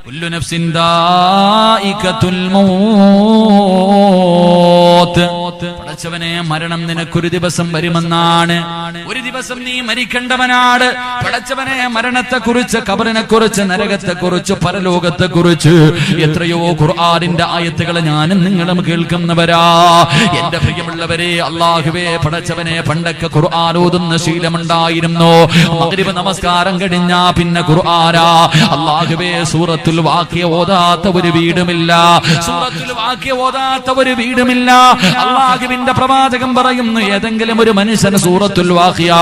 കുല്ലു നഫ്സിൻ ദായിഖത്തുൽ mouth. പടച്ചവനെ, മരണം നിനക്കൊരു ദിവസം വരുമെന്നാണ്. ഒരു ദിവസം നീ മരിക്കേണ്ടവനാണ്. പടച്ചവനെ, മരണത്തെക്കുറിച്ച്, ഖബറിനെക്കുറിച്ച്, നരകത്തെക്കുറിച്ച്, പരലോകത്തെക്കുറിച്ച് എത്രയോ ഖുർആനിന്റെ ആയത്തുകൾ ഞാനും നിങ്ങളും കേൾക്കുന്നവരാ. എന്റെ പ്രിയമുള്ളവരെ, അല്ലാഹുവേ, പടച്ചവനെ, പണ്ടൊക്കെ ഖുർആൻ ഓതുന്ന ശീലമുണ്ടായിരുന്നു. മഗ്രിബ് നമസ്കാരം കഴിഞ്ഞാ പിന്നെ ഖുർആനാ. അല്ലാഹുവേ, സൂറത്തുൽ വാഖിയ ഓതാത്ത ഒരു വീടുമില്ല. സൂറത്തുൽ വാഖിയ ഓതാത്ത ഒരു വീടുമില്ല. അല്ലാഹുവിന്റെ പ്രവാചകൻ പറയുന്നു, ഏതെങ്കിലും ഒരു മനുഷ്യൻ സൂറത്തുൽ വാഖിയ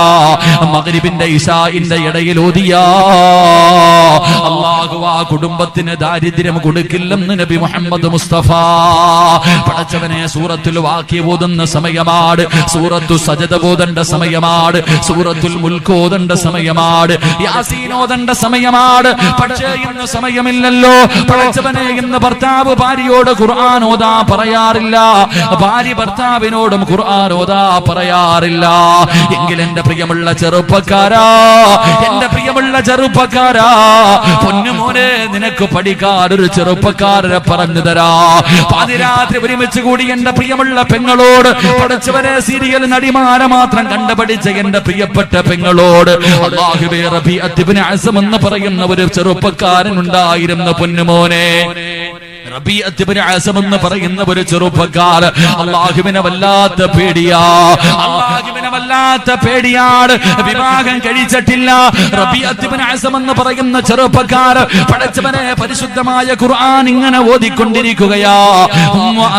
മഗ്രിബിന്റെ ഇശാഇന്റെ ഇടയിൽ ഓതിയാ അല്ലാഹു ആ കുടുംബത്തിന് ദാരിദ്ര്യം കൊടുക്കില്ലെന്ന് നബി മുഹമ്മദ് മുസ്തഫ. പടച്ചവനെ, സൂറത്തുൽ വാഖിയ ഓതുന്ന സമയമാണ്, സൂറത്തു സജദ ഓതേണ്ട സമയമാണ്, സൂറത്തുൽ മുൽക്ക് ഓതേണ്ട സമയമാണ്, യാസീൻ ഓതേണ്ട സമയമാണ്. പക്ഷേ ഇന്ന് സമയമില്ലല്ലോ. പടച്ചവനെ, ഇന്ന് ഭർത്താവ് ഭാര്യയോട് ഖുർആൻ ഓതാ പറയാറില്ല, ഭാര്യ ഭർത്താവിനോടും ഖുർആൻ ഓതാ പറയാറില്ല. എങ്കിൽ എന്റെ പ്രിയമുള്ള ചെറുപ്പക്കാരാ, എന്റെ പ്രിയമുള്ള ചെറുപ്പക്കാരാ, പൊന്നുമോനെ, നിനക്ക് പഠിക്കാൻ ഒരു ചെറുപ്പക്കാരനെ പറഞ്ഞു തരാ. പാതിരാത്രി ഒരുമിച്ച് കൂടി എന്റെ പ്രിയമുള്ള പെങ്ങളോട്, പടച്ചവനെ, സീരിയൽ നടിമാരെ മാത്രം കണ്ടുപഠിച്ച എന്റെ പ്രിയപ്പെട്ട പെങ്ങളോട്, അല്ലാഹുവേ, റബീഅത്ത് ഇബ്നു അസ്ം എന്ന് പറയുന്ന ഒരു ചെറുപ്പക്കാരൻ ഉണ്ടായിരുന്നു. പൊന്നുമോനെ, റബീഅത്ത് ഇബ്നു അസ്ം എന്ന് പറയുന്ന ഒരു ചെറുപ്പക്കാരൻ അല്ലാഹുവിനെ വല്ലാത്ത പേടിയാ, അല്ലാഹുവിനെ വല്ലാത്ത പേടിയാണ്. വിവാഹം കഴിച്ചിട്ടില്ല. റബീഅത്ത് ഇബ്നു അസ്ം എന്ന് പറയുന്ന ചെറുപ്പക്കാരൻ പടച്ചവനെ, പരിശുദ്ധമായ ഖുർആൻ ഇങ്ങനെ ഓതിക്കൊണ്ടിരിക്കുകയാ.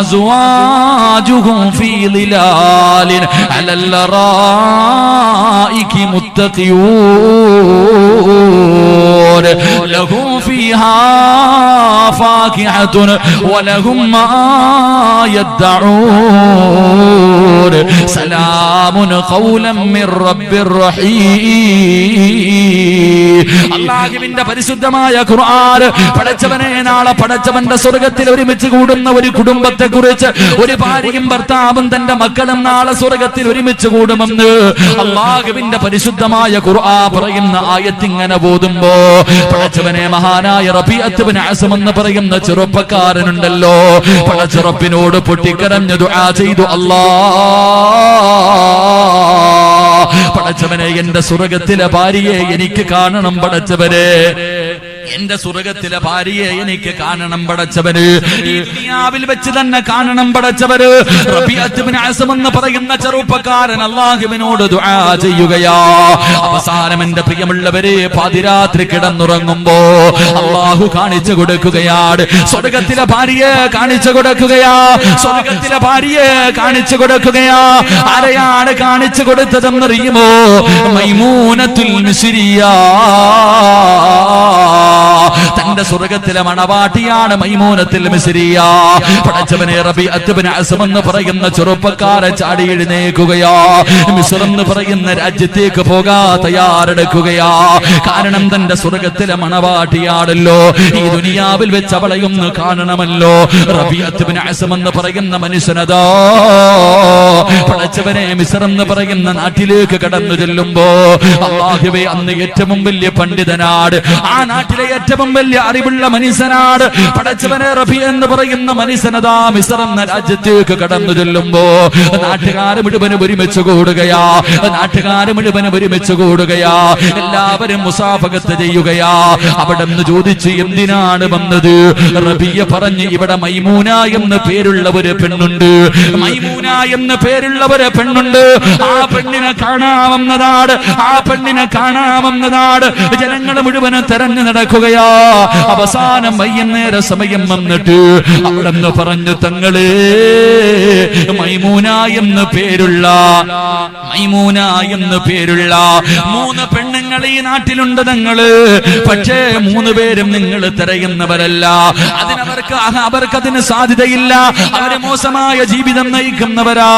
അസ്വാജുഹും ഫീ ളിലാലിൻ അലൽ ലറായികി മുത്തഖിയൂൻ ലഹും ഫീഹാ ഫാകിഹത്തുൻ വലഹും മാ യദ്ദഊൻ സലാമുൻ ഖൗലൻ മിർ റബ്ബിർ റഹീം. അല്ലാഹുവിന്റെ പരിശുദ്ധമായ ഖുർആൻ പടച്ചവനെ, നാളെ പടച്ചവന്റെ സ്വർഗ്ഗത്തിൽ ഒരുമിച്ച് കൂടുന്ന ഒരു കുടുംബത്തെ കുറിച്ച്, ഒരു ഭാര്യയും ഭർത്താവും തന്റെ മക്കളും നാളെ സ്വർഗ്ഗത്തിൽ ഒരുമിച്ച് കൂടുമെന്ന് അല്ലാഹുവിന്റെ പരിശുദ്ധമായ ഖുർആൻ പറയുന്ന ആയത്ത് ഇങ്ങനെ ഓതുമ്പോ പടച്ചവനെ, മഹാനായ റബീഅത്ത് ഇബ്നു അസ്ം എന്ന് പറയുന്ന ചെറുപ്പക്കാരനുണ്ടല്ലോ, പടച്ചറപ്പിനോട് പൊട്ടിക്കരഞ്ഞു ദുആ ചെയ്തു. പടച്ചവനെ, എന്റെ സ്വർഗ്ഗത്തിലെ ഭാര്യയെ എനിക്ക് കാണണം. പടച്ചവനെ, എന്റെ സ്വർഗ്ഗത്തിലെ ഭാര്യയെ എനിക്ക് കാണണം. പടച്ചവന് ഈ ദുനിയാവിൽ വെച്ച് തന്നെ കാണണം. പടച്ചവന് റബീഅത്ത് ഇബ്നു അസ്ം എന്ന് പറയുന്ന ചെറുപ്പക്കാരൻ അല്ലാഹുവിനോട് ദുആ ചെയ്യുകയാ. അവസാനം എന്റെ പ്രിയമുള്ളവരെ, പാതിരാത്രി കിടന്നുറങ്ങുമ്പോ അല്ലാഹു കാണിച്ചു കൊടുക്കുകയാണ്, സ്വർഗ്ഗത്തിലെ ഭാര്യയെ കാണിച്ചു കൊടുക്കുകയാ, സ്വർഗ്ഗത്തിലെ ഭാര്യയെ കാണിച്ചു കൊടുക്കുകയാ. ആരെയാണ് കാണിച്ചു കൊടുത്തതെന്നറിയുമോ? മൈമൂനത്തുൽ മിസ്രിയ. തന്റെ സ്വർഗ്ഗത്തിലെ മണവാട്ടിയാണ് മൈമൂനത്തുൽ മിസ്രിയ. പടച്ചവനെ, റബീഅത്ത് ഇബ്നു അസ്ം എന്ന് പറയുന്ന ചെറുപ്പക്കാരൻ ചാടി എഴുന്നേൽക്കുകയാ. മിസ്ർ എന്ന് പറയുന്ന രാജ്യത്തേക്ക് പോകാൻ തയ്യാറെടുക്കുകയാ. കാരണം തന്റെ സ്വർഗ്ഗത്തിലെ മണവാട്ടിയാണല്ലോ. ഈ ദുനിയാവിൽ വെച്ച് അവളെയൊന്ന് കാണണമല്ലോ. റബീഅത്ത് ഇബ്നു അസ്ം എന്ന് പറയുന്ന മനുഷ്യനതാ പടച്ചവനെ, മിസ്ർ എന്ന് പറയുന്ന നാട്ടിലേക്ക് കടന്നു ചെല്ലുമ്പോ അല്ലാഹുവേ, അന്ന് ഏറ്റവും വലിയ പണ്ഡിതനാണ്, ആ നാട്ടിലെ ഏറ്റവും വലിയ അറിവുള്ള മനുഷ്യനാണ്. പടച്ചവനെ, റബീ എന്ന് പറയുന്ന മനുഷ്യനതാ മിസ്ർ എന്ന രാജ്യത്തേക്ക് കടന്നു ചെല്ലുമ്പോ നാട്ടുകാര് മുഴുവനും ഒരുമിച്ച് കൂടുകയാ, നാട്ടുകാര് മുഴുവനും ഒരുമിച്ച് കൂടുകയാ. എല്ലാവരും മുസാഫഹത്ത് ചെയ്യുകയാ. അവിടെ നിന്ന് ചോദിച്ചു, എന്തിനാണ് വന്നത്? റബീയ പറഞ്ഞു, ഇവിടെ മൈമൂന എന്ന് പേരുള്ള ഒരു പെണ്ണുണ്ട്, മൈമൂന എന്ന് പേരുള്ള ഒരു പെണ്ണുണ്ട്. ആ പെണ്ണിനെ കാണാവുന്നതാണ്, ആ പെണ്ണിനെ കാണാവുന്നതാണ്. ജനങ്ങൾ മുഴുവനും തെരഞ്ഞു നടക്കുകയാ. അവസാനം വൈകുന്നേര സമയം വന്നിട്ട് അവിടെ നിന്ന് പറഞ്ഞു, തങ്ങളെ, മൈമൂന എന്ന് പേരുള്ള 3 പെണ്ണുങ്ങൾ ഈ നാട്ടിലുണ്ട് തങ്ങള്. പക്ഷേ 3 പേരും നിങ്ങൾ തിരയുന്നവരല്ല. അവർക്കതിന് സാധ്യതയില്ല. അവര് മോശമായ ജീവിതം നയിക്കുന്നവരാ.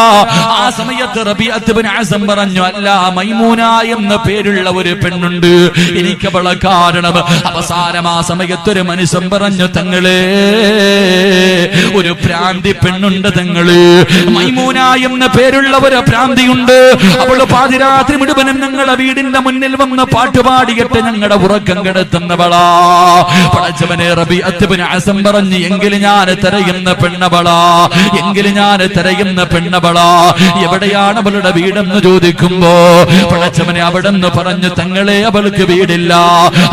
ആ സമയത്ത് റബീഅത്ത് ഇബ്നു അസ്ം പറഞ്ഞു, അല്ല, മൈമൂന എന്ന പേരുള്ള ഒരു പെണ്ണുണ്ട്, എനിക്ക് അവളെ കാരണം. അവസാനം ആ സമയത്തൊരു മനുഷ്യൻ പറഞ്ഞു, തങ്ങളെ ഒരു ഭ്രാന്തി പെണ്ണുണ്ട് തങ്ങള്, മൈമൂന എന്ന പേരുള്ള ഒരു ഭ്രാന്തിയുണ്ട്. അവള് പാതിരാത്രി മുഴുവനും ഞങ്ങളുടെ വീടിന്റെ മുന്നിൽ വന്ന് പാട്ടുപാടിയിട്ട് ഞങ്ങളുടെ ഉറക്കം കെടുത്തുന്നവളാ. പടച്ചവനെ റബീഅത്ത് ഇബ്നു അസം പറഞ്ഞു, എങ്കിലും ഞാൻ തിരയുന്ന പെണ്ണവളാ, എങ്കിലും ഞാൻ തിരയുന്ന പെണ്ണവളാ. എവിടെയാണ് അവളുടെ വീടെന്ന് ചോദിക്കുമ്പോ പടച്ചവനെ അവിടെന്ന് പറഞ്ഞു, തങ്ങളെ അവൾക്ക് വീടില്ല,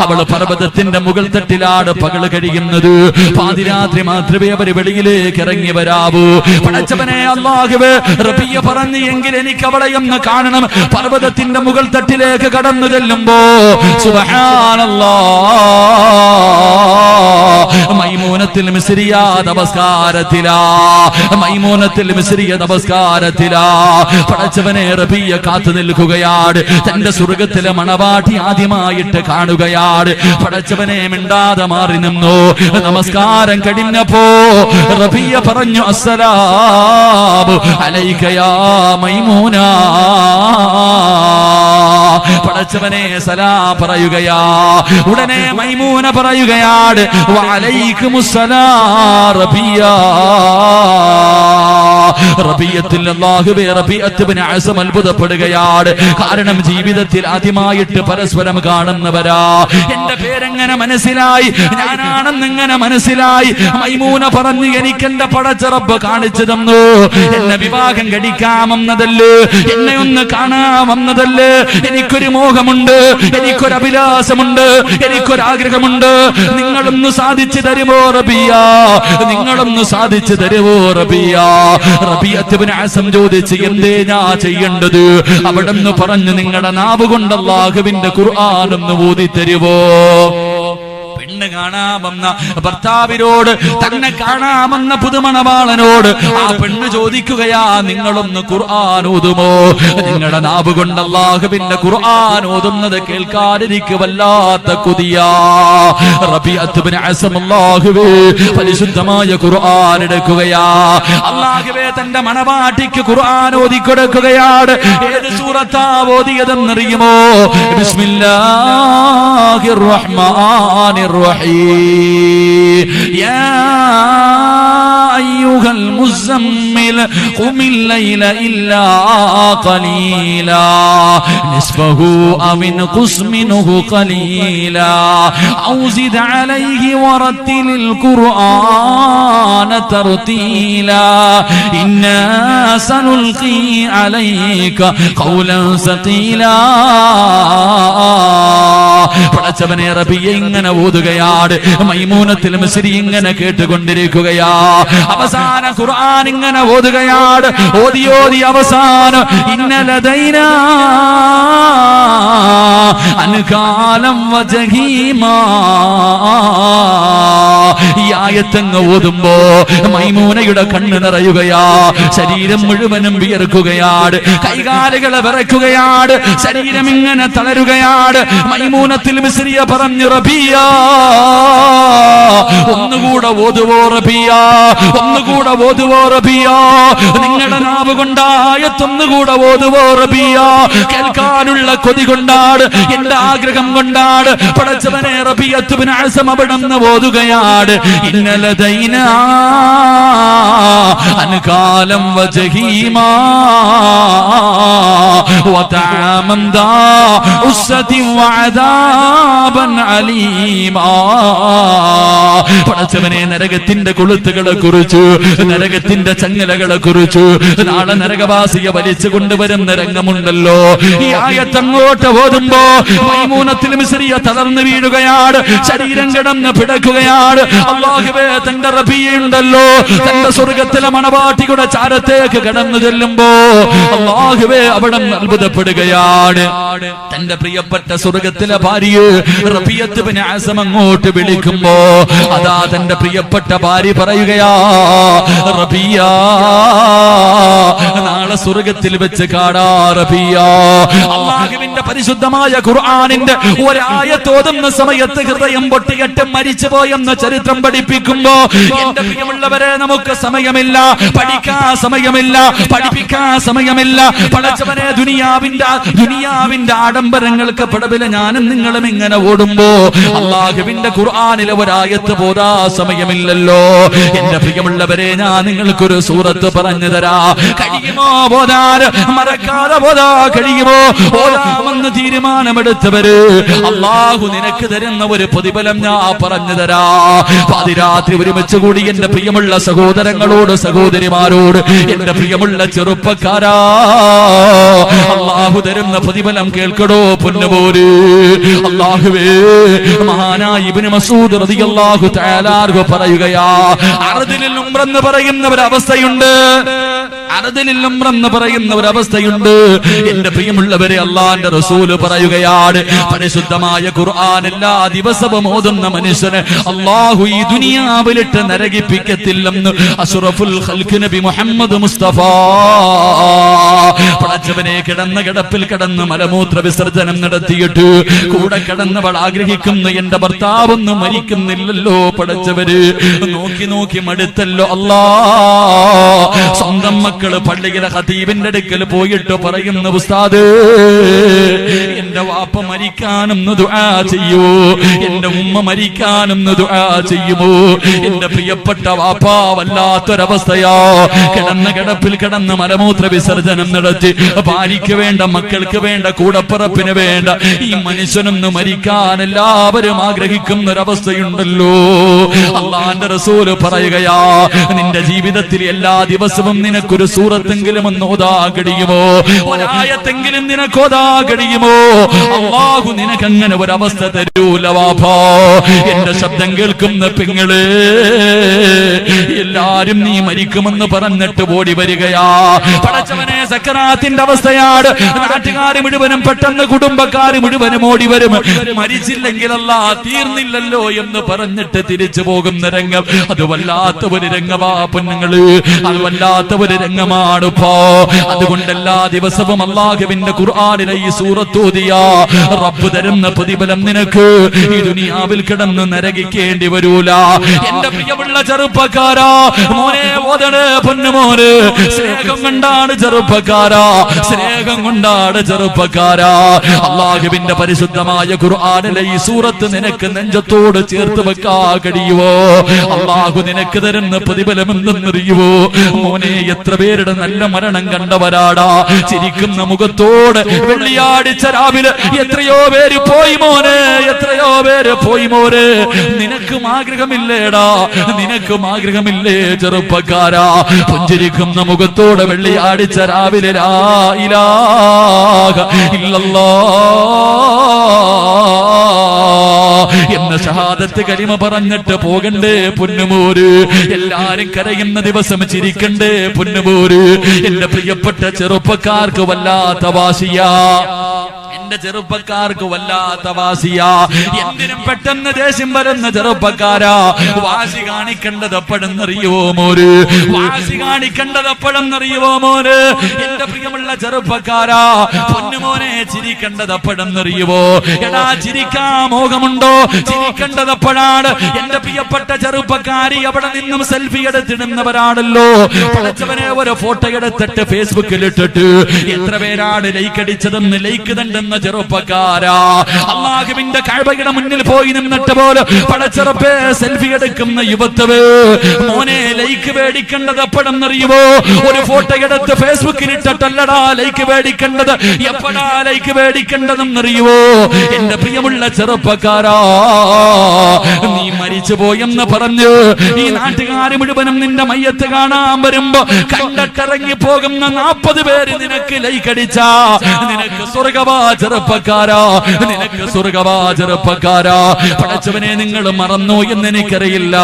അവള് പർവ്വതത്തിന്റെ മുകൾ തട്ടിലാണ് പകല് കഴിയുന്നത്, പാതിരാത്രി മാത്രമേ അവർ വെളിയിലേക്ക് ഇറങ്ങി വരാവൂ. പടച്ചവനെ അല്ലാഹുവേ, റബിയ പറഞ്ഞു, എങ്കിൽ എനിക്ക് അവളെ ഒന്ന് കാണണം. പർവ്വതത്തിന്റെ മുകൾ തട്ടിലേക്ക് കടന്നു ചെല്ലുമ്പോ സുബ്ഹാനല്ലാഹ്, മൈമൂനത്തുൽ മിസ്രിയ നമസ്കാരത്തിലാ, മൈമൂനത്തുൽ മിസ്രിയ നമസ്കാരത്തിലാ. പടച്ചവനെ റബിയ കാത്തു നിൽക്കുകയാണ്, തന്റെ സ്വർഗത്തിലെ മണവാട്ടി ആദ്യമായിട്ട് കാണുകയാണ്. പടച്ചവനെ മിണ്ടാതെ മാറി നിന്നു. നമസ്കാരം കഴിഞ്ഞപ്പോ റബിയ പറഞ്ഞു, അസ്സലാമു അലൈക യാ മൈമൂന. പടച്ചവനെ സലാം പറയുകയാ. ഉടനെ മൈമൂന പറയുകയാണ്, വഅലൈക്കുമുസ്സലാം റബിയ. റബിയത്തിൽ അല്ലാഹുവേ, റബീഅത്ത് ഇബ്നു അസം അത്ഭുതപ്പെടുകയാണ്. കാരണം ജീവിതത്തിൽ ആദ്യമായിട്ട് പരസ്പരം കാണുന്നവരാ. എന്റെ പേരെങ്ങനെ മനസ്സിലായി, ഞാനാണെന്ന് എങ്ങനെ മനസ്സിലായി? മൈമൂന പറഞ്ഞു, എനിക്ക് എന്റെ പടച്ച റബ്ബ് കാണിച്ചു തന്നു. എന്നെ വിവാഹം കഴിക്കാമെന്നതല്ലേ, എന്നെ ഒന്ന് കാണാമെന്നതല്ലേ. എനിക്കൊരു മോഹമുണ്ട്, എനിക്കൊരു അഭിലാഷമുണ്ട്, എനിക്കൊരാഗ്രഹമുണ്ട്. നിങ്ങളൊന്ന് സാധിച്ചു തരുമോ റബിയ, നിങ്ങളൊന്ന് സാധിച്ചു തരുമോ റബിയ? റബീഅത്ത് ഇബ്നു അസം ചോദിച്ചു, എന്തേ ഞാൻ ചെയ്യേണ്ടത്? അവിടെന്ന് പറഞ്ഞു, നിങ്ങളുടെ നാവ് കൊണ്ട് അല്ലാഹുവിന്റെ ഖുർആൻ ഒന്ന് ഓതി തരുവോ? പെണ്ണ് കാണാമെന്ന ഭർത്താവിനോട്, തന്നെ കാണാമെന്ന പുതുമണവാളനോട് ആ പെണ്ണ് ചോദിക്കുകയാ, നിങ്ങളൊന്ന് ഖുർആൻ ഓതുമോ? നിങ്ങളുടെ നാവ് കൊണ്ട് അല്ലാഹുവിന്റെ ഖുർആൻ ഓതുന്നത് കേൾക്കാൻ എനിക്ക് വല്ലാത്ത കൊതിയാ. റബീഅത്ത് ഇബ്നു അസം അല്ലാഹുവേ, പരിശുദ്ധമായ ഖുർആൻ എടുക്കുകയാ. അല്ലാഹുവേ, തന്റെ മണവാട്ടിക്ക് ഖുർആൻ ഓതി കൊടുക്കുകയാണ്. ഏത് സൂറത്താ ഓതിയതെന്നറിയുമോ? ബിസ്മില്ലാഹിർ റഹ്മാനിർ الرحيم يا أيها المزمل قم الليل إلا قليلا نصفه أو انقص منه قليلا أو زد عليه ورتل القرآن ترتيلا إنا سنلقي عليك قولا ثقيلا. പടച്ചവനെ റബിയ ഇങ്ങനെ ഓതുകയാണ്. മൈമൂനത്തുൽ മിസ്രി ഇങ്ങനെ കേട്ടുകൊണ്ടിരിക്കുകയാ. അവസാന ഖുർആൻ ഇങ്ങനെ ഓതുകയാണ്. ഓതി അവസാനം ഇന്നലദൈനാ അൻകാലം വജഹീമാ. ഈ ആയത്തങ്ങ് ഓതുമ്പോ മൈമൂനയുടെ കണ്ണ് നിറയുകയാ. ശരീരം മുഴുവനും വിയർക്കുകയാണ്, കൈകാലുകളെ വിറയ്ക്കുകയാണ്, ശരീരം ഇങ്ങനെ തളരുകയാണ്. മൈമൂനത്തുൽ മിസ്രിയ പറഞ്ഞു, റബിയ ഒന്നുകൂടെ ഓതുവോ റബിയ, ഒന്നുകൂടെ ഓതുവോ റബിയ, നിങ്ങളുടെ നാവ് കൊണ്ടായത്തൊന്നുകൂടെ ഓതുവോ റബിയ. കേൾക്കാനുള്ള കൊതി കൊണ്ടാണ്, എന്റെ ആഗ്രഹം കൊണ്ടാണ്. പടച്ചവനെ റബീഅത്ത് ഇബ്നു അസം അവിടുന്ന് ഓതുകയാണ്. ഇന്നലദൈനാ അൻകാലം വജഹീമാ വതഅമൻ ദാ ഉസ്സതി വഅദാബൻ അലീമാ. പടച്ചവനെ നരകത്തിന്റെ കൊളുത്തുകളെ കുറിച്ച്, നരകത്തിന്റെ ചങ്ങലകളെ കുറിച്ച്, നാളെ നരകവാസിയെ വലിച്ചു കൊണ്ടുവരുന്ന രംഗമുണ്ടല്ലോ. ഈ ആയത്ത് അങ്ങോട്ട് ഓതുമ്പോ മൈമൂനത്തുൽ മിസ്രിയ തളർന്നു വീഴുകയാണ്, ശരീരം കിടന്ന് പിടക്കുകയാണ്. അല്ലാഹുവേ, തന്റെ റബിയുണ്ടല്ലോ, തന്റെ സ്വർഗത്തിലെ മണവാട്ടിയുടെ ചാരത്തേക്ക് കടന്നു ചെല്ലുമ്പോ അല്ലാഹുവേ അവിടെ അത്ഭുതപ്പെടുകയാണ്. തന്റെ പ്രിയപ്പെട്ട സ്വർഗത്തിലെ ഭാര്യയെ റബീഅത്ത് ഇബ്നു അസം അങ്ങോട്ട് വിളിക്കുമ്പോ അതാ തന്റെ പ്രിയപ്പെട്ട ഭാര്യ പറയുകയാ, റബിയ നാളെ സ്വർഗത്തിൽ വെച്ച് കാണാ റബിയ. അല്ലാഹുവിന്റെ പരിശുദ്ധമായ ഖുർആനിന്റെ ഒരായത്തോതുന്ന സമയത്ത് ഹൃദയം പൊട്ടിയിട്ട് മരിച്ചു പോയെന്ന ചരിത്രം പഠിപ്പിക്കുമ്പോ എന്റെ പ്രിയമുള്ളവരെ, നമുക്ക് സമയമില്ല, പഠിക്കാൻ സമയമില്ല, പഠിപ്പിക്കാൻ സമയമില്ല. പടച്ചവനെ, ദുനിയാവിന്റെ ആഡംബരങ്ങൾക്ക് പടവില് ഞാനും നിങ്ങളും ഇങ്ങനെ ഓടുമ്പോ അല്ലാഹുവിന്റെ ഖുർആനിലെ ഒരായത്ത് പോതാ സമയമില്ലല്ലോ. എന്റെ പ്രിയമുള്ളവരെ, ഞാൻ നിങ്ങൾക്കൊരു സൂറത്ത് പറഞ്ഞു തരാ. കഴിയുമോ പോതാൻ? മറക്കാതെ പോതാ കഴിയുമോ? ഓതാമെന്ന് തീരുമാനമെടുത്തവര് അല്ലാഹു നിനക്ക് തരുന്ന ഒരു പ്രതിഫലം ഞാൻ പറഞ്ഞു തരാ. പാതിരാത്രി ഒരുമിച്ച് കൂടി എന്റെ പ്രിയമുള്ള സഹോദരങ്ങളോട്, സഹോദരിമാരോട്, എന്റെ പ്രിയമുള്ള ചെറുപ്പക്കാരാ, അല്ലാഹു തരുന്ന പ്രതിഫലം കേൾക്കടോ പൊന്നുപോര്. അല്ലാഹുവേ, മഹാനായ ഇബ്നു മസ്ഊദ് റളിയല്ലാഹു തആല അൻഹു പറയുകയാ, അർദിൽ ഉംറ എന്ന് പറയുന്ന ഒരു അവസ്ഥയുണ്ട്, അർദിൽ ഉംറ എന്ന് പറയുന്ന ഒരു അവസ്ഥയുണ്ട്. എന്റെ പ്രിയമുള്ളവരെ, അല്ലാഹുവിന്റെ റസൂല് പറയുകയാണ്, പരിശുദ്ധമായ ഖുർആൻ എല്ലാ ദിവസവും ഓതുന്ന മനുഷ്യനെ അല്ലാഹു ഈ ദുനിയാവിലിട്ട് നരകിപ്പിക്കത്തില്ലെന്ന് അഷ്റഫുൽ ഖൽഖ് നബി മുഹമ്മദ് മുസ്തഫ. പടച്ചവനെ, കിടന്ന കിടപ്പിൽ കിടന്ന് മലമൂത്ര വിസർജനം നടത്തിയിട്ട് കൂടെ കിടന്നവൾ ആഗ്രഹിക്കുന്നു, എന്റെ ഭർത്താവൊന്നും മരിക്കുന്നില്ലല്ലോ. പടച്ചവര് നോക്കി നോക്കി മടുത്തല്ലോ അല്ലാ. സ്വന്തം മക്കള് പള്ളിയിലെ ഖതീബിന്റെ അടുക്കൽ പോയിട്ട് പറയുന്നു, ഉസ്താദ് എന്റെ വാപ്പ മരിക്കാനൊന്ന് ദുആ ചെയ്യൂ, എന്റെ ഉമ്മ മരിക്കാനൊന്ന് ദുആ ചെയ്യുമോ? എന്റെ പ്രിയപ്പെട്ട വാപ്പ വല്ലാത്തൊരവസ്ഥയാ. കിടന്ന കിടപ്പിൽ കിടന്ന് മലമൂത്ര വിസർജനം നടത്തി ഭാര്യയ്ക്ക് വേണ്ട, മക്കൾക്ക് വേണ്ട, കൂടപ്പിറപ്പിന് വേണ്ട, ഈ മനുഷ്യനൊന്ന് മരിക്കാൻ എല്ലാവരും ആഗ്രഹിക്കുന്ന ഒരവസ്ഥയുണ്ടല്ലോ. അല്ലാഹുവിന്റെ റസൂല് പറയുകയാ, നിന്റെ ജീവിതത്തിൽ എല്ലാ ദിവസവും നിനക്കൊരു സൂറത്തെങ്കിലും ഒന്ന് ഓതാ കഴിയുമോ? ഒരായത്തെങ്കിലും നിനക്ക് ഓതാ കഴിയുമോ? അല്ലാഹു നിനക്ക് അങ്ങനെ ഒരവസ്ഥ തരൂല വാപ്പാ. എന്റെ ശബ്ദം കേൾക്കുന്ന പെങ്ങള്, എല്ലാരും നീ മരിക്കുമെന്ന് പറഞ്ഞിട്ട് ഓടി വരികയാ. പടച്ചവനെ, സക്കറാത്തിന്റെ അവസ്ഥയാണ്. നാട്ടുകാര് മുഴുവനും, പെട്ടെന്ന് കുടുംബക്കാര് മുഴുവനും ഓടി വരും. മരിച്ചില്ലെങ്കിൽ അല്ലാ തീർന്നില്ലല്ലോ എന്ന് പറഞ്ഞിട്ട് തിരിച്ചു പോകുന്ന രംഗം, അത് വല്ലാത്ത ഒരു രംഗമാ പൊന്നുങ്ങള്, അത് വല്ലാത്ത ഒരു രംഗമാണ് ഇപ്പോ. അതുകൊണ്ട് എല്ലാ ദിവസവും അല്ലാഹുവിന്റെ ഖുർആനിലെ ഈ സൂറത്ത് ഓതിയാ റബ്ബ് തരുന്ന പ്രതിഫലം നിനക്ക് ഈ ദുനിയാവിൽ കിടന്ന് നരകിക്കേണ്ടി വരൂല. എന്റെ പ്രിയമുള്ള ചെറുപ്പക്കാരാ, മോനെ ഓതണേ പൊന്നുമോന്, സ്നേഹം കൊണ്ടാണ് ചെറുപ്പക്കാരാ, സ്നേഹം കൊണ്ടാണ് ചെറുപ്പക്കാരാ. അല്ലാഹുവിന്റെ പരിശുദ്ധമായ ഖുർആനിലെ ഈ സൂറത്ത് നിനക്ക് നെഞ്ചത്തോട് ചേർത്ത് വെക്കാ കഴിയുവോ? അല്ലാഹു നിനക്ക് തരുന്ന പ്രതിഫലം എന്തെന്നറിയുവോ? മോനെ, എത്ര പേരുടെ നല്ല മരണം കണ്ടവരാടാ. ചിരിക്കുന്ന മുഖത്തോട് വെള്ളിയാഴ്ച രാവിലെ എത്രയോ പേര് പോയി മോനെ, എത്രയോ പേര് പോയി മോനെ. നിനക്കും ആഗ്രഹമില്ലേടാ? നിനക്കും ആഗ്രഹമില്ലേ ചെറുപ്പക്കാരാ? പുഞ്ചിരിക്കുന്ന മുഖത്തോട് വെള്ളിയാഴ്ച രാവിലെ ലാ ഇലാഹ ഇല്ലല്ലാഹ് എന്ന ഷഹാദത്ത് കലിമ പറഞ്ഞിട്ട് പോകണ്ടേ പൊന്നുമോര്? എല്ലാരും കരയുന്ന ദിവസം ചിരിക്കണ്ടേ പൊന്നുമോര്? എന്റെ പ്രിയപ്പെട്ട ചെറുപ്പക്കാർക്ക് വല്ലാത്ത വാശിയാ, എന്റെ ചെറുപ്പക്കാർക്ക് വല്ലാത്ത വാശിയാ. എന്തിനും പെട്ടെന്ന് ദേഷ്യം വരുന്ന ചെറുപ്പക്കാരാ. വാശി കാണിക്കേണ്ടത് എപ്പോഴെന്നറിയുവോ മോര്? വാശി കാണിക്കേണ്ടത് എപ്പോഴെന്നറിയുവോ മോര്? എന്റെ പ്രിയമുള്ള ചെറുപ്പക്കാരാ, പൊന്നുമോനെ, ചിരിക്കേണ്ടത് എപ്പോഴെന്നറിയുവോ? എടാ, ചിരിക്കാ മോഹമുണ്ടോ? ചിരിക്കേണ്ടത് എപ്പോഴാണ്? എന്റെ പ്രിയപ്പെട്ട ചെറുപ്പക്കാരി അവിടെ നിന്നും സെൽഫി എടുത്തിടുന്നവരാണല്ലോ. പഠിച്ചവനെ, ഒരു ഫോട്ടോ എടുത്തിട്ട് ഫേസ്ബുക്കിൽ ഇട്ടിട്ട് എത്ര പേരാണ് ലൈക്ക് അടിച്ചതെന്ന് ലൈക്ക് തണ്ടെന്ന് ചെറുപ്പക്കാരാ. അല്ലാഹുവിന്റെ കഅബയുടെ മുന്നിൽ പോയി നിന്നിട്ട് പോലെ പടച്ചറപ്പേ സെൽഫി എടുക്കുന്ന യുവത്വേ, മോനെ, ലൈക്ക് മേടിക്കേണ്ടത് എപ്പോഴെന്നറിയുമോ? ഒരു ഫോട്ടോ എടുത്ത് ഫേസ്ബുക്കിൽ ഇട്ടിട്ടല്ലടാ ലൈക്ക് മേടിക്കേണ്ടത്. എപ്പോഴാ ലൈക്ക് മേടിക്കേണ്ടതെന്നറിയുവോ? എന്റെ പ്രിയമുള്ള ചെറുപ്പക്കാരാ, നീ മരിച്ചു പോയെന്ന് പറഞ്ഞു ഈ നാട്ടുകാര് മുഴുവനും നിന്റെ മയ്യത്ത് കാണാൻ വരുമ്പോ കണ്ടിട്ടിറങ്ങി പോകുന്ന 40 പേര് നിനക്ക് ലൈക്ക് അടിച്ചാ നിനക്ക് സ്വർഗവാച ചെറുപ്പക്കാരാ, നിനക്ക് സ്വർഗവാ ചെറുപ്പക്കാരാ. പടച്ചവനെ നിങ്ങൾ മറന്നു എന്ന് എനിക്കറിയില്ല.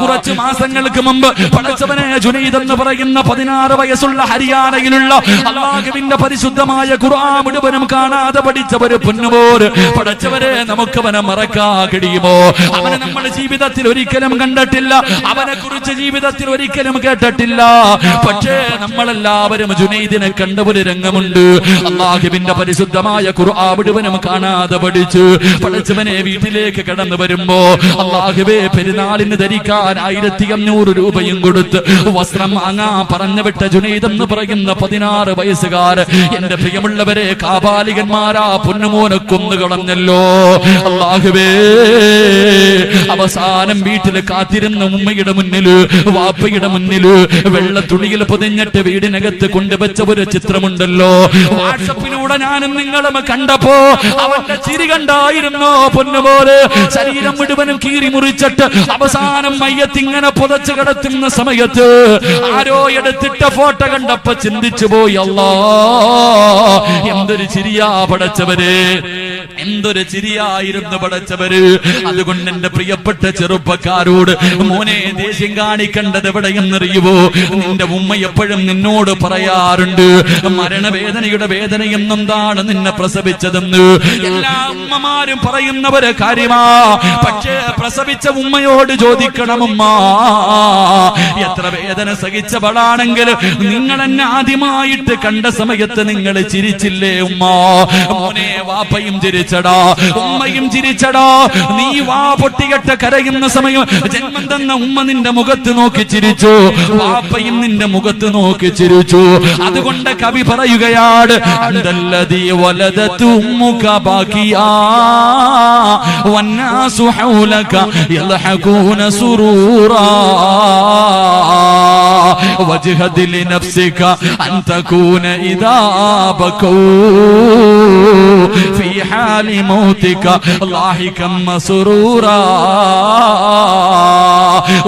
കുറച്ചു മാസങ്ങൾക്ക് മുമ്പ് പടച്ചവനെ ജുനൈദ് എന്ന് പറയുന്ന 16 വയസ്സുള്ള ഹരിയാനയിലുള്ള അല്ലാഹുവിന്റെ പരിശുദ്ധമായ ഖുർആൻ മുഴുവനും കാണാതെ പഠിച്ച ഒരു പൊന്നുപോര് പടച്ചവരെ നമുക്കവനെ മറക്കാൻ കഴിയുമോ? അവനെ നമ്മുടെ ജീവിതത്തിൽ ഒരിക്കലും കണ്ടിട്ടില്ല, അവനെ കുറിച്ച് ജീവിതത്തിൽ ഒരിക്കലും കേട്ടിട്ടില്ല. പക്ഷേ നമ്മളെല്ലാവരും ജുനൈദിനെ കണ്ട ഒരു രംഗമുണ്ട്. അല്ലാഹുവിന്റെ പരിശുദ്ധമായ ഖുർആൻ മുഴുവനും കാണാതെ പഠിച്ചു പടച്ചവനെ വീട്ടിലേക്ക് കടന്നു വരുമ്പോ അല്ലാഹുവേ പെരുന്നാളിന് ധരിക്കാൻ 1500 രൂപയും കൊടുത്ത് വസ്ത്രം വാങ്ങാൻ പറഞ്ഞു വിട്ട ജുനൈദ് എന്ന് പറയുന്ന 16 വയസ്സുകാർ എന്റെ പ്രിയമുള്ളവരെ കാപാലികന്മാരാ പൊന്നുമോനെ കൊന്നുകളഞ്ഞല്ലോ. അല്ലാഹുവേ അവസാനം വീട്ടിൽ കാത്തിരുന്ന ഉമ്മയുടെ മുന്നില് വാപ്പയുടെ മുന്നില് വെള്ള തുണിയിൽ പൊതിഞ്ഞിട്ട് വീടിനകത്ത് കൊണ്ടുവച്ച ഒരു ചിത്രമുണ്ടല്ലോ. വാട്സപ്പിലൂടെ ഞാനും നിങ്ങളും കണ്ടപ്പോ അവന്റെ ചിരി കണ്ടായിരുന്നോ പൊന്നുപോലെ? ശരീരം മുഴുവനും കീറി മുറിച്ചിട്ട് അവസാനം മയ്യത്തിങ്ങനെ പുതച്ചു കിടത്തുന്ന സമയത്ത് ആരോ എടുത്തിട്ട ഫോട്ടോ കണ്ടപ്പോ ചിന്തിച്ചു പോയി, അല്ലാ എന്തൊരു ചിരിയാ പടച്ചവര്, എന്തൊരു ചിരിയായിരുന്നു പടച്ചവര്. അതുകൊണ്ട് എന്റെ പ്രിയപ്പെട്ട ചെറുപ്പക്കാരോട് മോനെ ദേഷ്യം കാണിക്കേണ്ടത് എവിടെയെന്നറിയുവോ? നിന്റെ ഉമ്മ എപ്പോഴും നിന്നോട് പറയാറുണ്ട് മരണവേദനയുടെ വേദനയും എന്താണ് നിന്നെ പ്രസവിച്ചതെന്ന്. എല്ലാ ഉമ്മമാരും പറയുന്നവര് കാര്യമാ. പക്ഷേ പ്രസവിച്ച ഉമ്മയോട് ചോദിക്കണം, ഉമ്മ എത്ര വേദന സഹിച്ചവളാണെങ്കിൽ നിങ്ങൾ എന്നെ ആദ്യമായിട്ട് കണ്ട സമയത്ത് നിങ്ങൾ ചിരിച്ചില്ലേ ഉമ്മ? മോനെ വാപ്പയും ചിരിച്ചടാ, ഉമ്മയും ചിരിച്ചടാ. നീ വാ പൊട്ടികെട്ട് കരയുന്ന സമയം ജന്മം തന്ന ഉമ്മ നിന്റെ മുഖത്ത് നോക്കി ചിരിച്ചു, വാപ്പയും നിന്റെ മുഖത്ത് നോക്കി ചിരിച്ചു. അതുകൊണ്ട് കവി പറയുകയാണ്, അന്തല്ലദീ വലദതു ഉമ്മുക ബാകിയാ വന്നാസു ഹൗലക യൽഹഖൂന സുറൂറാ വജ്ഹദ് ലിനഫ്സിക അൻ തകൂന ഇദാ ബകൂ ഫീ ഹാലി മൗതിക ലാഹികം മസ്റൂറാ.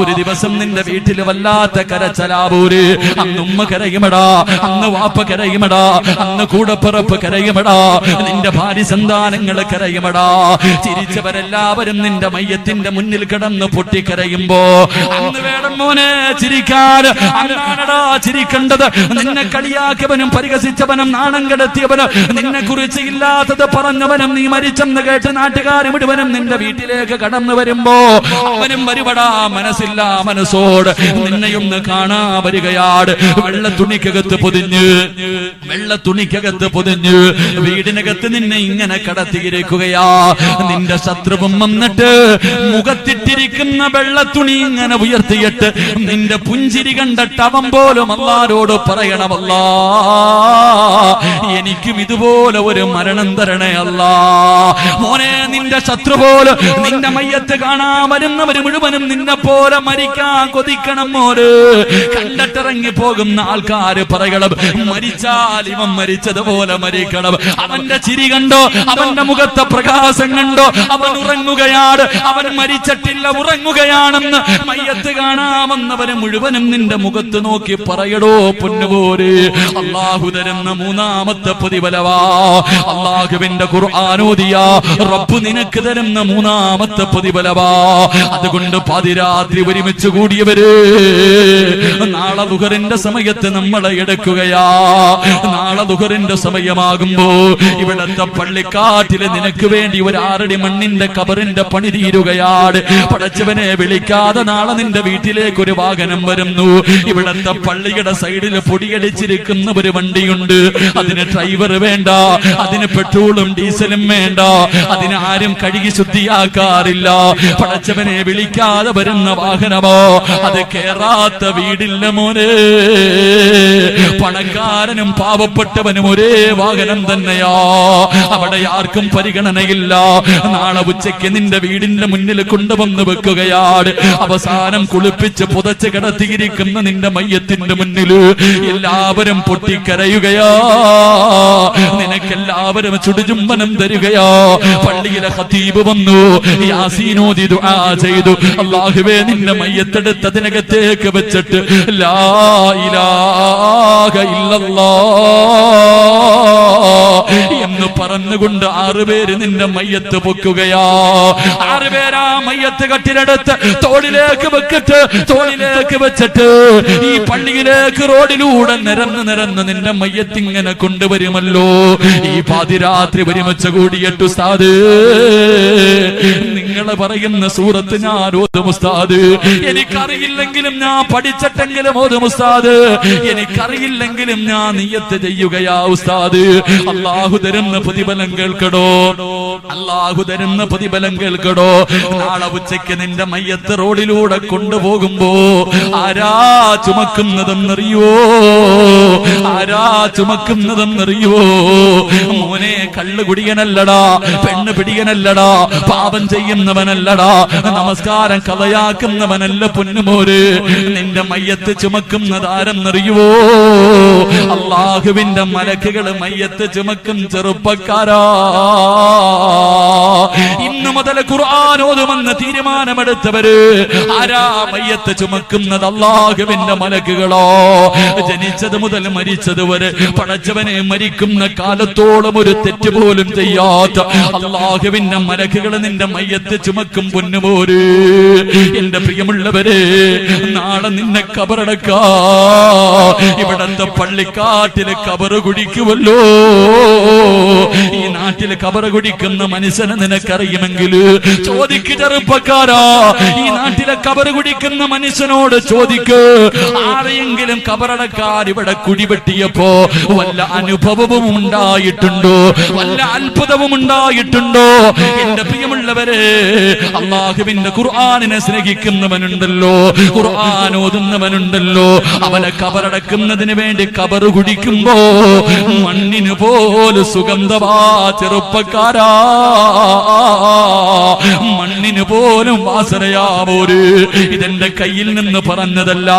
ഒരു ദിവസം നിന്റെ വീട്ടിൽ വല്ലാത്ത കരച്ചലാവൂര്. അന്ന് ഉമ്മ കരയുമടാ, അന്ന് വാപ്പ കരയുമടാ, അന്ന് കൂടപ്പിറപ്പ് കരയുമടാ, നിന്റെ ഭാര്യ സന്താനങ്ങൾ കരയുമടാ. ചിരിച്ചവരെല്ലാവരും നിന്റെ മയ്യത്തിന്റെ മുന്നിൽ കിടന്ന് പൊട്ടിക്കരയുമ്പോ അന്ന് വേണം മോനെ ചിരിക്കാൻ. അന്നാണടാ ചിരിക്കേണ്ടത്. നിന്നെ കളിയാക്കിയവനും പരിഹസിച്ചവനും നാണം കെടുത്തിയവനും നിന്നെ കുറിച്ച് ഇല്ലാത്തത് പറഞ്ഞവനും നീ മരിച്ചെന്ന് കേട്ട് നാട്ടുകാർ മുഴുവനും നിന്റെ വീട്ടിലേക്ക് കടന്നു വരുമ്പോ അവനും വരുവടാ മനസ്സില്ല മനസ്സോട് നിന്നെയൊന്ന് കാണാ വരികയാണ്. വെള്ള തുണിക്കകത്ത് പൊതിഞ്ഞ് വീടിനകത്ത് നിന്നെ ഇങ്ങനെ കടത്തിയിരിക്കുകയാ. നിന്റെ ശത്രുവും വന്നിട്ട് മുഖത്തിട്ടിരിക്കുന്ന വെള്ള തുണി ഇങ്ങനെ ഉയർത്തിയിട്ട് നിന്റെ പുഞ്ചിരി കണ്ടിട്ട് അവൻ പോലും അല്ലാഹുവോട് പറയണമല്ലാ എനിക്കും ഇതുപോലെ ഒരു മരണം തരണേ അല്ലാ. മോനെ നിന്റെ ശത്രു പോലും നിന്റെ മയ്യത്ത് കാണാൻ വരുന്നവര് മുഴുവനും നിന്നെ പോലെ മരിക്കാൻ കൊതിക്കണം മോര്. കണ്ടിട്ടിറങ്ങി പോകുന്ന ആൾക്കാര് പറയണം മരിച്ചാൽ ഇവൻ മരിച്ചതുപോലെ മരിക്കണം. അവന്റെ ചിരി കണ്ടോ, അവന്റെ മുഖത്തെ പ്രകാശം കണ്ടോ, അവൻ ഉറങ്ങുകയാണ്, അവൻ മരിച്ചിട്ടില്ല ഉറങ്ങുകയാണെന്ന് മയ്യത്ത് കാണാമെന്നവര് മുഴുവനും നിന്റെ മുഖത്ത് നോക്കി പറയടോ പൊന്നുപോര്. അല്ലാഹു തരുന്ന മൂന്നാമത്തെ പ്രതിഫലവാ. അല്ലാഹുവിന്റെ ഖുർആനോദിയ റബ്ബ് നിനക്ക് തരുന്ന മൂന്നാമത്തെ പ്രതിഫലവാ. അതുകൊണ്ട് പാതിരാത്രി ഒരുമിച്ച് കൂടിയവര് നാളെ ദുഹറിന്റെ സമയത്ത് നമ്മളെ എടുക്കുകയാ. നാളെ ദുഹറിന്റെ സമയമാകുമ്പോ ഇവിടത്തെ പള്ളിക്കാട്ടില് നിനക്ക് വേണ്ടി ഒരു 6 അടി മണ്ണിന്റെ കബറിന്റെ പണി തീരുകയാണ്. പടച്ചവനെ വിളിക്കാതെ നാളെ നിന്റെ വീട്ടിലേക്ക് ഒരു വാഹനം വരുന്നു. ഇവിടത്തെ പള്ളിയുടെ സൈഡിൽ പൊടിയടിച്ചിരിക്കുന്ന ഒരു വണ്ടിയുണ്ട്. അതിന് ഡ്രൈവർ വേണ്ട, അതിന് പെട്രോളും ഡീസലും വേണ്ട, അതിന് ആരും കഴുകി ശുദ്ധിയാക്കാറില്ല. പടച്ചവനെ വിളിക്കാതെ വരുന്ന വാഹനമോ അത് കേറാത്ത വീടില്ല മോനെ. പണക്കാരനും പാവപ്പെട്ടവനും ഒരേ വാഹനം തന്നെയാ. അവിടെ ആർക്കും പരിഗണനയില്ല. നാളെ ഉച്ചയ്ക്ക് നിന്റെ വീടിന്റെ മുന്നിൽ കൊണ്ടുവന്ന് വെക്കുകയാണ്. അവസാനം കുളിപ്പിച്ച് പുതച്ച് കിടത്തിയിരിക്കുന്ന നിന്റെ മയ്യത്തിന്റെ മുന്നിൽ എല്ലാവരും പൊട്ടിക്കരയുകയാ. നിനക്കെല്ലാവരും ചുടുചുംബനം തരികയാ. പള്ളിയിലെ ഖതീബ് വന്നു യാസീനോദി ദുആ ചെയ്തു. അല്ലാഹുവേ നിന്റെ മയ്യത്തെടുത്ത് അതിനകത്തേക്ക് വെച്ചിട്ട് ലാ ഇലാഹ ഇല്ലല്ലാഹ് എന്ന് പറഞ്ഞുകൊണ്ട് 6 പേര് നിന്റെ മയ്യത്ത് പൊക്കുകയാ. 6 പേരാ മയ്യത്ത് കട്ടിലെടുത്ത് തോളിലേക്ക് വെച്ചിട്ട് ഈ പള്ളിയിലേക്ക് റോഡിലൂടെ നിരന്ന് നിന്റെ മയ്യത്ത് ഇങ്ങനെ കൊണ്ടുവരുമല്ലോ. ഈ പാതിരാത്രി ഒരുമിച്ച് കൂടിയിട്ട് ഉസ്താദ് നിങ്ങൾ പറയുന്ന സൂറത്ത് ഞാൻ ഓതും ഉസ്താദ്, എനിക്കറിയില്ലെങ്കിലും ഞാൻ പഠിച്ചിട്ടെങ്കിലും ഓതും ഉസ്താദ്, എനിക്കറിയില്ലെങ്കിലും ഞാൻ നിയ്യത്ത് ചെയ്യുകയാ ഉസ്താദ്. അല്ലാഹു തരുന്ന പ്രതിഫലം കേൾക്കടോ, അല്ലാഹു തരുന്ന പ്രതിഫലം കേൾക്കടോ. നാളെ ഉച്ചയ്ക്ക് നിന്റെ മയ്യത്ത് റോഡിലൂടെ കൊണ്ടുപോകുമ്പോ ആരാ ചുമക്കുന്നതെന്നറിയോ? ആരാ ചുമക്കുന്നതെന്നറിയോ? മോനെ, കള്ളു കുടിയനല്ലടാ, പെണ്ണ് പിടിയനല്ലടാ, പാപം ചെയ്യുന്നവനല്ലടാ, നമസ്കാരം കളയാക്കുന്നവനല്ല പൊന്നുമോര്. നിന്റെ മയ്യത്ത് ചുമക്കുന്നതാരെന്നറിയുവോ? അല്ലാഹുവിന്റെ മലക്കുകൾ മയ്യത്ത് ചുമക്കും ചെറുപ്പക്കാരാ. ഇന്ന് മുതൽ ഖുർആൻ ഓതുമെന്ന് തീരുമാനമെടുത്തവര് ആരാ മയ്യത്ത് ചുമക്കുന്നത്? അല്ലാഹുവിന്റെ മലക്കുകളോ. ജനിച്ചത് മുതൽ മരിച്ചത് വരെ പടച്ചവനെ മരിക്കുന്ന കാലത്തോളം ഒരു തെറ്റ് പോലും ചെയ്യാത്ത അല്ലാഹുവിന്റെ മലക്കുകൾ നിന്റെ മയ്യത്ത് ചുമക്കും പൊന്നുമോര്. എന്റെ പ്രിയമുള്ളവരെ, നാളെ നിന്നെ കബറടക്കാ ഇവിടത്തെ പള്ളിക്കാട്ടില് കബറ് കുടിക്കുമല്ലോ. ഈ നാട്ടില് കബറ് കുടിക്കുന്ന മനുഷ്യനെ നിനക്കറിയുമെങ്കിൽ ചോദിക്ക് ചെറുപ്പക്കാരാ. ഈ നാട്ടിലെ കബറ് കുടിക്കുന്ന മനുഷ്യനോട് ചോദിക്ക്, ആരെയെങ്കിലും കബറടക്കാൻ ഇവിടെ കുടിവെട്ടിയപ്പോ വല്ല അനുഭവവും ഉണ്ടായിട്ടുണ്ടോ? വല്ല അത്ഭുതവും ഉണ്ടായിട്ടുണ്ടോ? എന്റെ പ്രിയമുള്ളവരെ, അല്ലാഹുവിന്റെ ഖുർആനിനെ സ്നേഹിക്കുന്നവനുണ്ടല്ലോ, ഖുർആൻ ഓതുന്നവനുണ്ടല്ലോ, അവനെ കബറടക്കുന്നതിന് വേണ്ടി കബറ് കുടിക്കുമ്പോ മണ്ണിന് പോലും സുഗന്ധവാ ചെറുപ്പക്കാരാ, മണ്ണിന് പോലും വാസനയാവോര്. ഇതെന്റെ കയ്യിൽ നിന്ന് പറഞ്ഞതല്ല,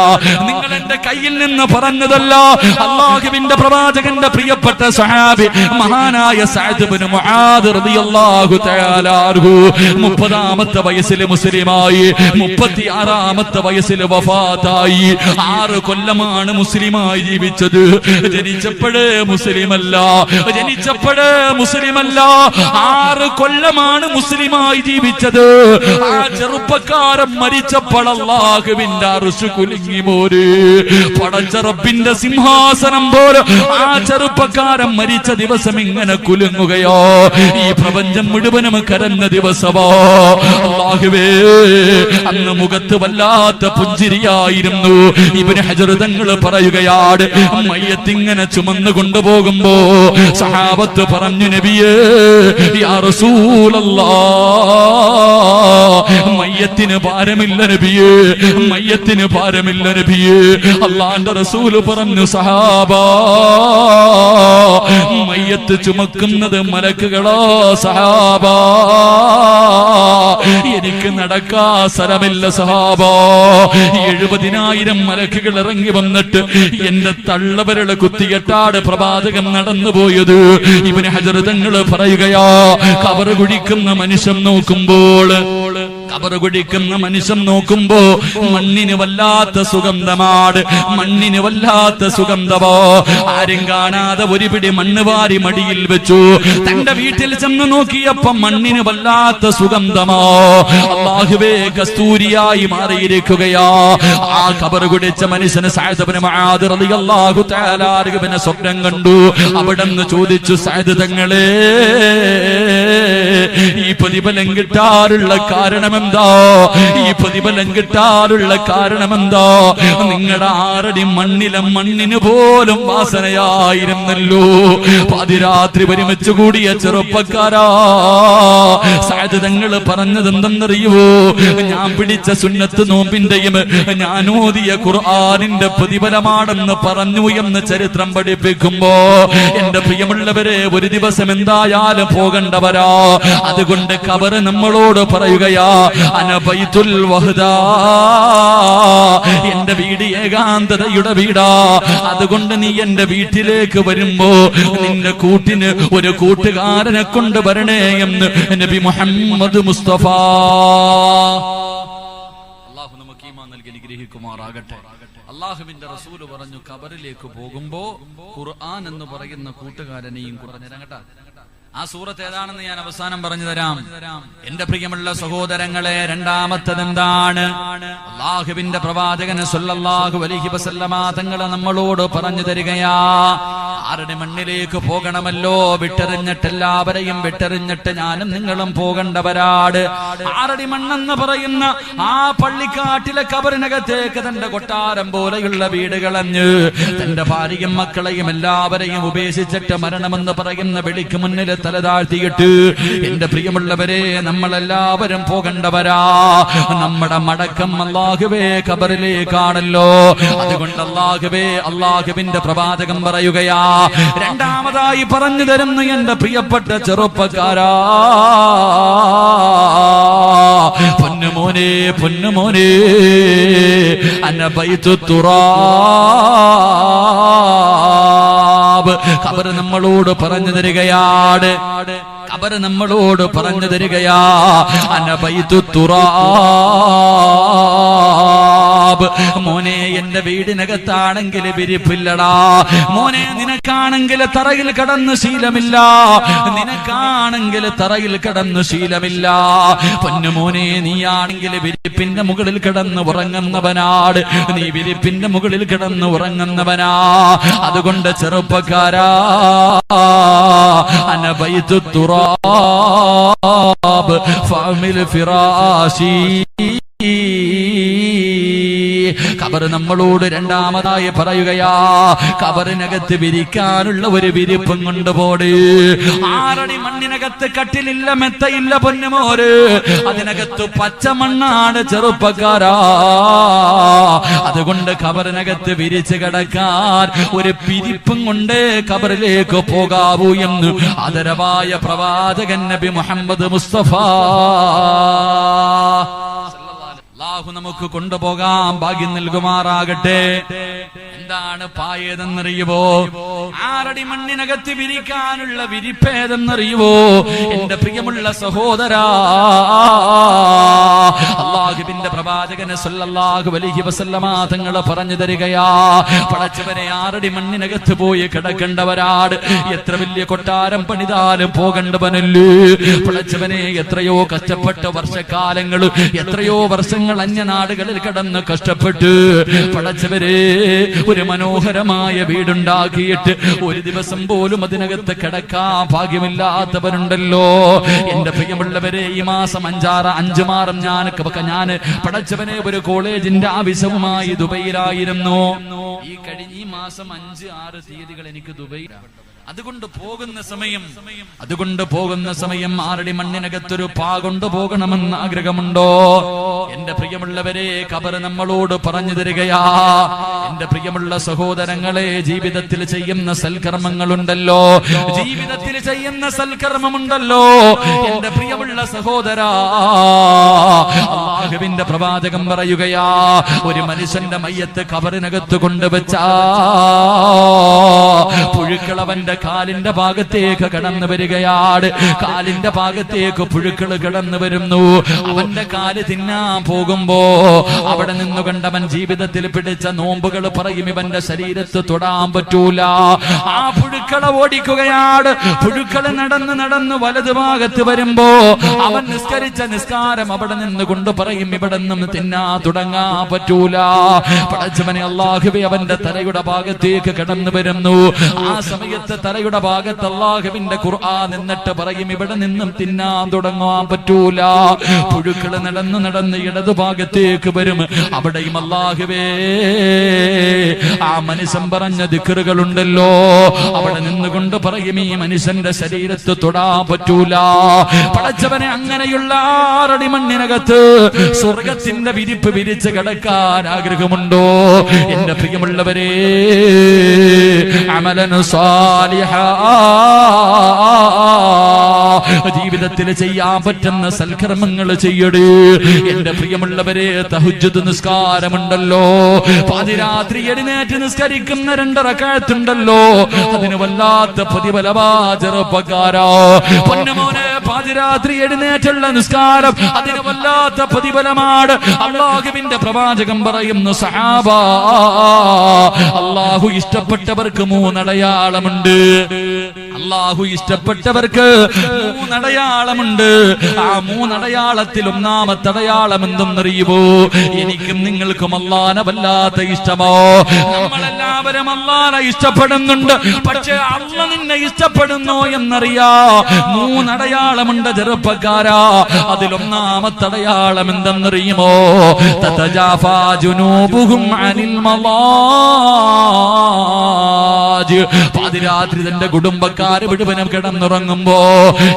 നിങ്ങൾ എന്റെ കയ്യിൽ നിന്ന് പറഞ്ഞതല്ല. അല്ലാഹുവിന്റെ പ്രവാചകന്റെ പ്രിയപ്പെട്ട സഹാബി മഹാനായ സഅദ് ഇബ്നു മുആദ് റളിയല്ലാഹു തആല അൻഹു 30ാമത്തെ വയസ്സിൽ മുസ്ലിമായി, 36ാമത്തെ വയസ്സിൽ വഫാത്തായി. 6 കൊല്ലമാണ് മുസ്ലിമായി ജീവിച്ചത്. ജനിച്ചപ്പോഴേ മുസ്ലിമല്ല, 6 കൊല്ലമാണ് മുസ്ലിമായി ജീവിച്ചത്. ആ ചെറുപ്പക്കാരൻ മരിച്ചപ്പോൾ അല്ലാഹുവിന്റെ അർശ് കുലുങ്ങി മോര്. പടച്ച റബ്ബിന്റെ സിംഹാസനം പോലെ ആ ചെറുപ്പക്കാരൻ മരിച്ച ദിവസം ഇങ്ങനെ കുലുങ്ങുകയോ. ഈ പ്രപഞ്ചം മുഴുവനും കരഞ്ഞ ദിവസമോ. അല്ലാഹുവേ, അന്ന് മുഖത്ത് വല്ലാത്ത പുഞ്ചിരിയായിരുന്നു. ഇബ്നു ഹജർ തങ്ങൾ പറയുകയാണ്, മയ്യത്ത് ഇങ്ങനെ ചുമന്നു കൊണ്ടുപോകുമ്പോ സഹാബത്ത് പറഞ്ഞു, നബിയേ യാ റസൂലല്ലാഹ്, മയ്യത്തിന് ഭാരമില്ല നബിയേ, മയ്യത്തിന് ഭാരമില്ല നബിയേ. അല്ലാഹുവിന്റെ റസൂൽ പറഞ്ഞു, സഹാബാ, മയ്യത്ത് ചുമക്കുന്നത് മലക്കുകളോ സഹാബാ, എനിക്ക് നടക്കാ സ്ഥലമില്ല സഹാബാ. 70,000 മലക്കുകൾ ഇറങ്ങി വന്നിട്ട് എന്റെ തള്ളവരള് കുത്തിയെട്ടാട് പ്രവാചകൻ നടന്നുപോയത്. ഇബ്നു ഹജർ തങ്ങൾ പറയുകയാ, കബറ് കുഴിക്കുന്ന മനുഷ്യൻ നോക്കുമ്പോ മണ്ണിന് വല്ലാത്ത സുഗന്ധമാണ്, മണ്ണിന് വല്ലാത്ത സുഗന്ധമോ. ആരും കാണാതെ ഒരു പിടി മണ്ണ് വാരി മടിയിൽ വെച്ചു. തന്റെ വീട്ടിൽ ചെന്ന് നോക്കിയപ്പോ മണ്ണിന് വല്ലാത്ത സുഗന്ധമോ. അല്ലാഹുവേ, കസ്തൂരിയായി മാറിയിരിക്കുകയാ. ആ കബറ് കുടിച്ച മനുഷ്യന് സഅദ് ഇബ്നു മുആദ് റളിയല്ലാഹു തആല അൻഹുവിനെ സ്വപ്നം കണ്ടു. അവിടെന്ന് ചോദിച്ചു, സഅദ് തങ്ങളെ, ഈ പ്രതിഫലം കിട്ടാറുള്ള കാരണമെന്താ? ഈ പ്രതിഫലം കിട്ടാറുള്ള കാരണമെന്താ? നിങ്ങളുടെ 6 അടി മണ്ണിന് പോലും വാസനയായിരുന്നല്ലോ. പാതിരാത്രി ഒരുമിച്ച് കൂടിയ ചെറുപ്പക്കാരാ, സഅദ് തങ്ങൾ പറഞ്ഞത് എന്തെന്നറിയുവോ? ഞാൻ പിടിച്ച സുന്നത്ത് നോമ്പിന്റെയും ഞാൻ ഓതിയ ഖുർആനിന്റെ പ്രതിഫലമാണെന്ന് പറഞ്ഞു എന്ന് ചരിത്രം പഠിപ്പിക്കുമ്പോ എന്റെ പ്രിയമുള്ളവരെ, ഒരു ദിവസം എന്തായാലും പോകേണ്ടവരാ. അതുകൊണ്ട് ഖബർ നമ്മളോട് പറയുകയാ, അനബൈതുൽ വഹദാ, എന്റെ വീട് ഏകാന്തതയുടെ വീടാ. അതുകൊണ്ട് നീ എന്റെ വീട്ടിലേക്ക് വരുമ്പോ നിന്റെ കൂട്ടിന് ഒരു കൂട്ടുകാരനെ കൊണ്ടുവരണേ എന്ന് നബി മുഹമ്മദ് മുസ്തഫ. അല്ലാഹു നമുക്ക് ഈമാൻ നൽകി അനുഗ്രഹിക്കുമാറാകട്ടെ. അല്ലാഹുവിന്റെ റസൂൽ പറഞ്ഞു, ഖബറിലേക്ക് പോകുമ്പോ ഖുർആൻ എന്ന് പറയുന്ന കൂട്ടുകാരനെയും കുറഞ്ഞിരങ്ങട്ടാ ആ സൂറത്ത് ഏതാണെന്ന് ഞാൻ അവസാനം പറഞ്ഞു തരാം. എന്റെ പ്രിയമുള്ള സഹോദരങ്ങളെ, രണ്ടാമത്തത് എന്താണ്? അല്ലാഹുവിന്റെ പ്രവാചകൻ സല്ലല്ലാഹു അലൈഹി വസല്ലമ തങ്ങൾ നമ്മളോട് പറഞ്ഞു തരികയാ, ആരുടെ മണ്ണിലേക്ക് പോകണമല്ലോ, വിട്ടെറിഞ്ഞിട്ട് എല്ലാവരെയും വിട്ടെറിഞ്ഞിട്ട് ഞാനും നിങ്ങളും പോകേണ്ടവരാട്. ആറടി മണ്ണെന്ന് പറയുന്ന ആ പള്ളിക്കാട്ടിലെ കബറിനകത്തേക്ക് തന്റെ കൊട്ടാരം പോലെയുള്ള വീട് കളഞ്ഞ് തന്റെ ഭാര്യയും മക്കളെയും എല്ലാവരെയും ഉപേക്ഷിച്ചിട്ട് മരണമെന്ന് പറയുന്ന വെളിക്ക് മുന്നിൽ തല താഴ്ത്തിയിട്ട്, എന്റെ പ്രിയമുള്ളവരെ, നമ്മളെല്ലാവരും പോകേണ്ടവരാ. നമ്മുടെ മടക്കം അല്ലാഹുവേ ഖബറിലേക്കാണല്ലോ. അതുകൊണ്ട് അല്ലാഹുവേ, അല്ലാഹുവിന്റെ പ്രവാചകൻ പറയുകയാ, രണ്ടാമതായി പറഞ്ഞു തരുന്നു എന്റെ പ്രിയപ്പെട്ട ചെറുപ്പക്കാരാ, പൊന്നുമോനെ പൊന്നുമോനെ, അനബൈതു തുറാബ്. ഖബർ നമ്മളോട് പറഞ്ഞു തരികയാണ്, ഖബർ നമ്മളോട് പറഞ്ഞു തരികയാ, അനബൈതു തുറാബ്. മോനെ, എന്റെ വീടിനകത്താണെങ്കിൽ വിരിപ്പില്ലടാ. മോനെ, നിനക്കാണെങ്കിൽ തറയിൽ കിടന്ന് ശീലമില്ല, നിനക്കാണെങ്കിൽ തറയിൽ കിടന്ന് ശീലമില്ല. പൊന്നുമോനെ, നീയാണെങ്കിൽ വിരിപ്പിന്റെ മുകളിൽ കിടന്ന് ഉറങ്ങുന്നവനാട്, നീ വിരിപ്പിന്റെ മുകളിൽ കിടന്ന് ഉറങ്ങുന്നവനാ. അതുകൊണ്ട് ചെറുപ്പക്കാരാ, അനബൈതു തുറാബ് ഫഅമിൽ ഫിറാശി. ഖബർ നമ്മളോട് രണ്ടാമതായി പറയുകയാ, ഖബറിനകത്ത് വിരിക്കാനുള്ള ഒരു വിരിപ്പും കൊണ്ടുപോട്. ആറടി മണ്ണിനകത്ത് കട്ടിലില്ല, മെത്തയില്ല പൊന്നുമോര്, അതിനകത്ത് പച്ചമണ്ണാണ് ചെറുപ്പക്കാരാ. അതുകൊണ്ട് ഖബറിനകത്ത് വിരിച്ച് കിടക്കാൻ ഒരു പിരിപ്പും കൊണ്ട് ഖബറിലേക്ക് പോകാവൂ എന്ന് ആദരവായ പ്രവാചകൻ നബി മുഹമ്മദ് മുസ്തഫ അല്ലാഹു നമുക്ക് കൊണ്ടുപോകാൻ ഭാഗ്യം നൽകുമാറാകട്ടെ. എന്താണ് പായേതെന്നറിയുവോ? ആറടി മണ്ണിനകത്ത് വിരിക്കാനുള്ള വിരിപ്പേതെന്നറിയുവോ? എന്റെ പ്രിയമുള്ള സഹോദരാ, അല്ലാഹുവിന്റെ പ്രവാചകൻ സല്ലല്ലാഹു അലൈഹി വസല്ലമ തങ്ങൾ പറഞ്ഞു തരികയാ, പടച്ചവനെ, ആറടി മണ്ണിനകത്ത് പോയി കിടക്കേണ്ടവരാട്. എത്ര വലിയ കൊട്ടാരം പണിതാലും പോകേണ്ടവനല്ലേ പടച്ചവനെ. എത്രയോ കഷ്ടപ്പെട്ട വർഷക്കാലങ്ങൾ, എത്രയോ വർഷങ്ങൾ അന്യനാടുകളിൽ കടന്ന് കഷ്ടപ്പെട്ട് പടച്ചവരെ ഒരു മനോഹരമായ വീടുണ്ടാക്കിയിട്ട് ഒരു ദിവസം പോലും അതിനകത്ത് കിടക്കാൻ ഭാഗ്യമില്ലാത്തവരുണ്ടല്ലോ. എന്റെ പ്രിയമുള്ളവരെ, ഈ മാസം 5 മാസം ഞാൻ പടച്ചവനെ ഒരു കോളേജിന്റെ ആവശ്യവുമായി ദുബൈയിലായിരുന്നു. ഈ മാസം 5-6 തീയതികൾ എനിക്ക് ദുബൈയിലാണ്. അതുകൊണ്ട് പോകുന്ന സമയം ആറടി മണ്ണിനകത്തൊരു പാ കൊണ്ടുപോകണമെന്ന് ആഗ്രഹമുണ്ടോ? എന്റെ പ്രിയമുള്ളവരെ, ഖബർ നമ്മളോട് പറഞ്ഞു തരികയാ, എന്റെ പ്രിയമുള്ള സഹോദരങ്ങളെ, ജീവിതത്തിൽ ചെയ്യുന്ന സൽക്കർമ്മങ്ങളുണ്ടല്ലോ, ജീവിതത്തിൽ ചെയ്യുന്ന സൽക്കർമ്മമുണ്ടല്ലോ. എന്റെ പ്രിയമുള്ള സഹോദരാ, അല്ലാഹുവിന്റെ പ്രവാചകൻ പറയുകയാ, ഒരു മനുഷ്യന്റെ മയ്യത്ത് ഖബറിനകത്ത് കൊണ്ടുവച്ചാ പുഴുക്കളവന്റെ കാലിന്റെ ഭാഗത്തേക്ക് കടന്നു വരികയാണ്. കാലിന്റെ ഭാഗത്തേക്ക് പുഴുക്കൾ കടന്നു വരുന്നു. അവന്റെ കാല് തിന്നാൻ പോകുമ്പോ അവിടെ നിന്ന് കണ്ടവൻ ജീവിതത്തിൽ പിടിച്ച നോമ്പുകൾ പറയും ഇവന്റെ ശരീരത്ത് തൊടാൻ പറ്റൂല. ആ പുഴുക്കളെ ഓടിക്കുകയാണ്. പുഴുക്കള് നടന്ന് വലതു ഭാഗത്ത് വരുമ്പോ അവൻ നിസ്കരിച്ച നിസ്കാരം അവിടെ നിന്ന് കൊണ്ട് പറയും ഇവിടെ നിന്നും തിന്നാ തുടങ്ങാൻ പറ്റൂല. പടച്ചവനെ, അല്ലാഹുവേ, അവന്റെ തലയുടെ ഭാഗത്തേക്ക് കടന്നു വരുന്നു. ആ സമയത്ത് തലയുടെ ഭാഗത്ത് അല്ലാഹുവിന്റെ ഖുർആൻ നിന്നിട്ട് പറയും ഇവിടെ നിന്നും തിന്നാൻ തുടങ്ങാൻ പറ്റൂല. പുഴുക്കള് നടന്ന് ഇടതു ഭാഗത്തേക്ക് വരും. അവിടെയും അല്ലാഹുവേ, ആ മനുഷ്യൻ പറഞ്ഞ ദിക്റുകളുണ്ടല്ലോ, അവിടെ നിന്നുകൊണ്ട് പറയും ഈ മനുഷ്യന്റെ ശരീരത്ത് തൊടാൻ പറ്റൂല. പടച്ചവനെ, അങ്ങനെയുള്ള ആറടി മണ്ണിനകത്ത് സ്വർഗത്തിന്റെ വിരിപ്പ് വിരിച്ച് കിടക്കാൻ ആഗ്രഹമുണ്ടോ? എന്റെ പ്രിയമുള്ളവരെ, അമലൻ സാലിഹാ, ജീവിതത്തിൽ ചെയ്യാൻ പറ്റുന്ന സൽക്കർമ്മങ്ങൾ ചെയ്യടേ. എന്റെ പ്രിയമുള്ളവരെ, തഹജ്ജുദ് നിസ്കാരമുണ്ടല്ലോ, പാതിരാത്രി എഴുന്നേറ്റ് നിസ്കരിക്കുന്ന 2 റക്അത്തുണ്ടല്ലോ, അതിന് വല്ലാത്ത പ്രതിഫലമാ ചെറുപ്പക്കാരാ. പൊന്നുമോനെ, പാതിരാത്രി എഴുന്നേറ്റുള്ള നിസ്കാരം അതിന് വല്ലാത്ത പ്രതിഫലമാണ്. അല്ലാഹുവിന്റെ പ്രവാചകൻ പറയുന്നു, സഹാബാ, അല്ലാഹു ഇഷ്ടപ്പെട്ടവർക്ക് 3 അടയാളമുണ്ട്. അള്ളാഹു ഇഷ്ടപ്പെട്ടവർക്ക് മൂന്നടയാളമുണ്ട്. ആ മൂന്നടയാളത്തിൽ ഒന്നാമത്തെ അടയാളം എന്തെന്നറിയുമോ? എനിക്കും നിങ്ങൾക്കും അള്ളാനെ വല്ലാത്ത ഇഷ്ടമോ? നമ്മളെല്ലാവരും അള്ളാനെ ഇഷ്ടപ്പെടുന്നുണ്ട്, പക്ഷെ അള്ള നിന്നെ ഇഷ്ടപ്പെടുന്നോ എന്നറിയാ. മൂന്നടയാളമുണ്ട് ചെറുപ്പക്കാരാ. അതിലൊന്നാമത്തെ അടയാളം എന്തെന്നറിയുമോ? തതജാഫാ ജുനൂബുഹും അനിൽ മളാജ്. പാതിരാത്രി തന്റെ കുടുംബക്കാര് മുഴുവനും കിടന്നുറങ്ങുമ്പോ,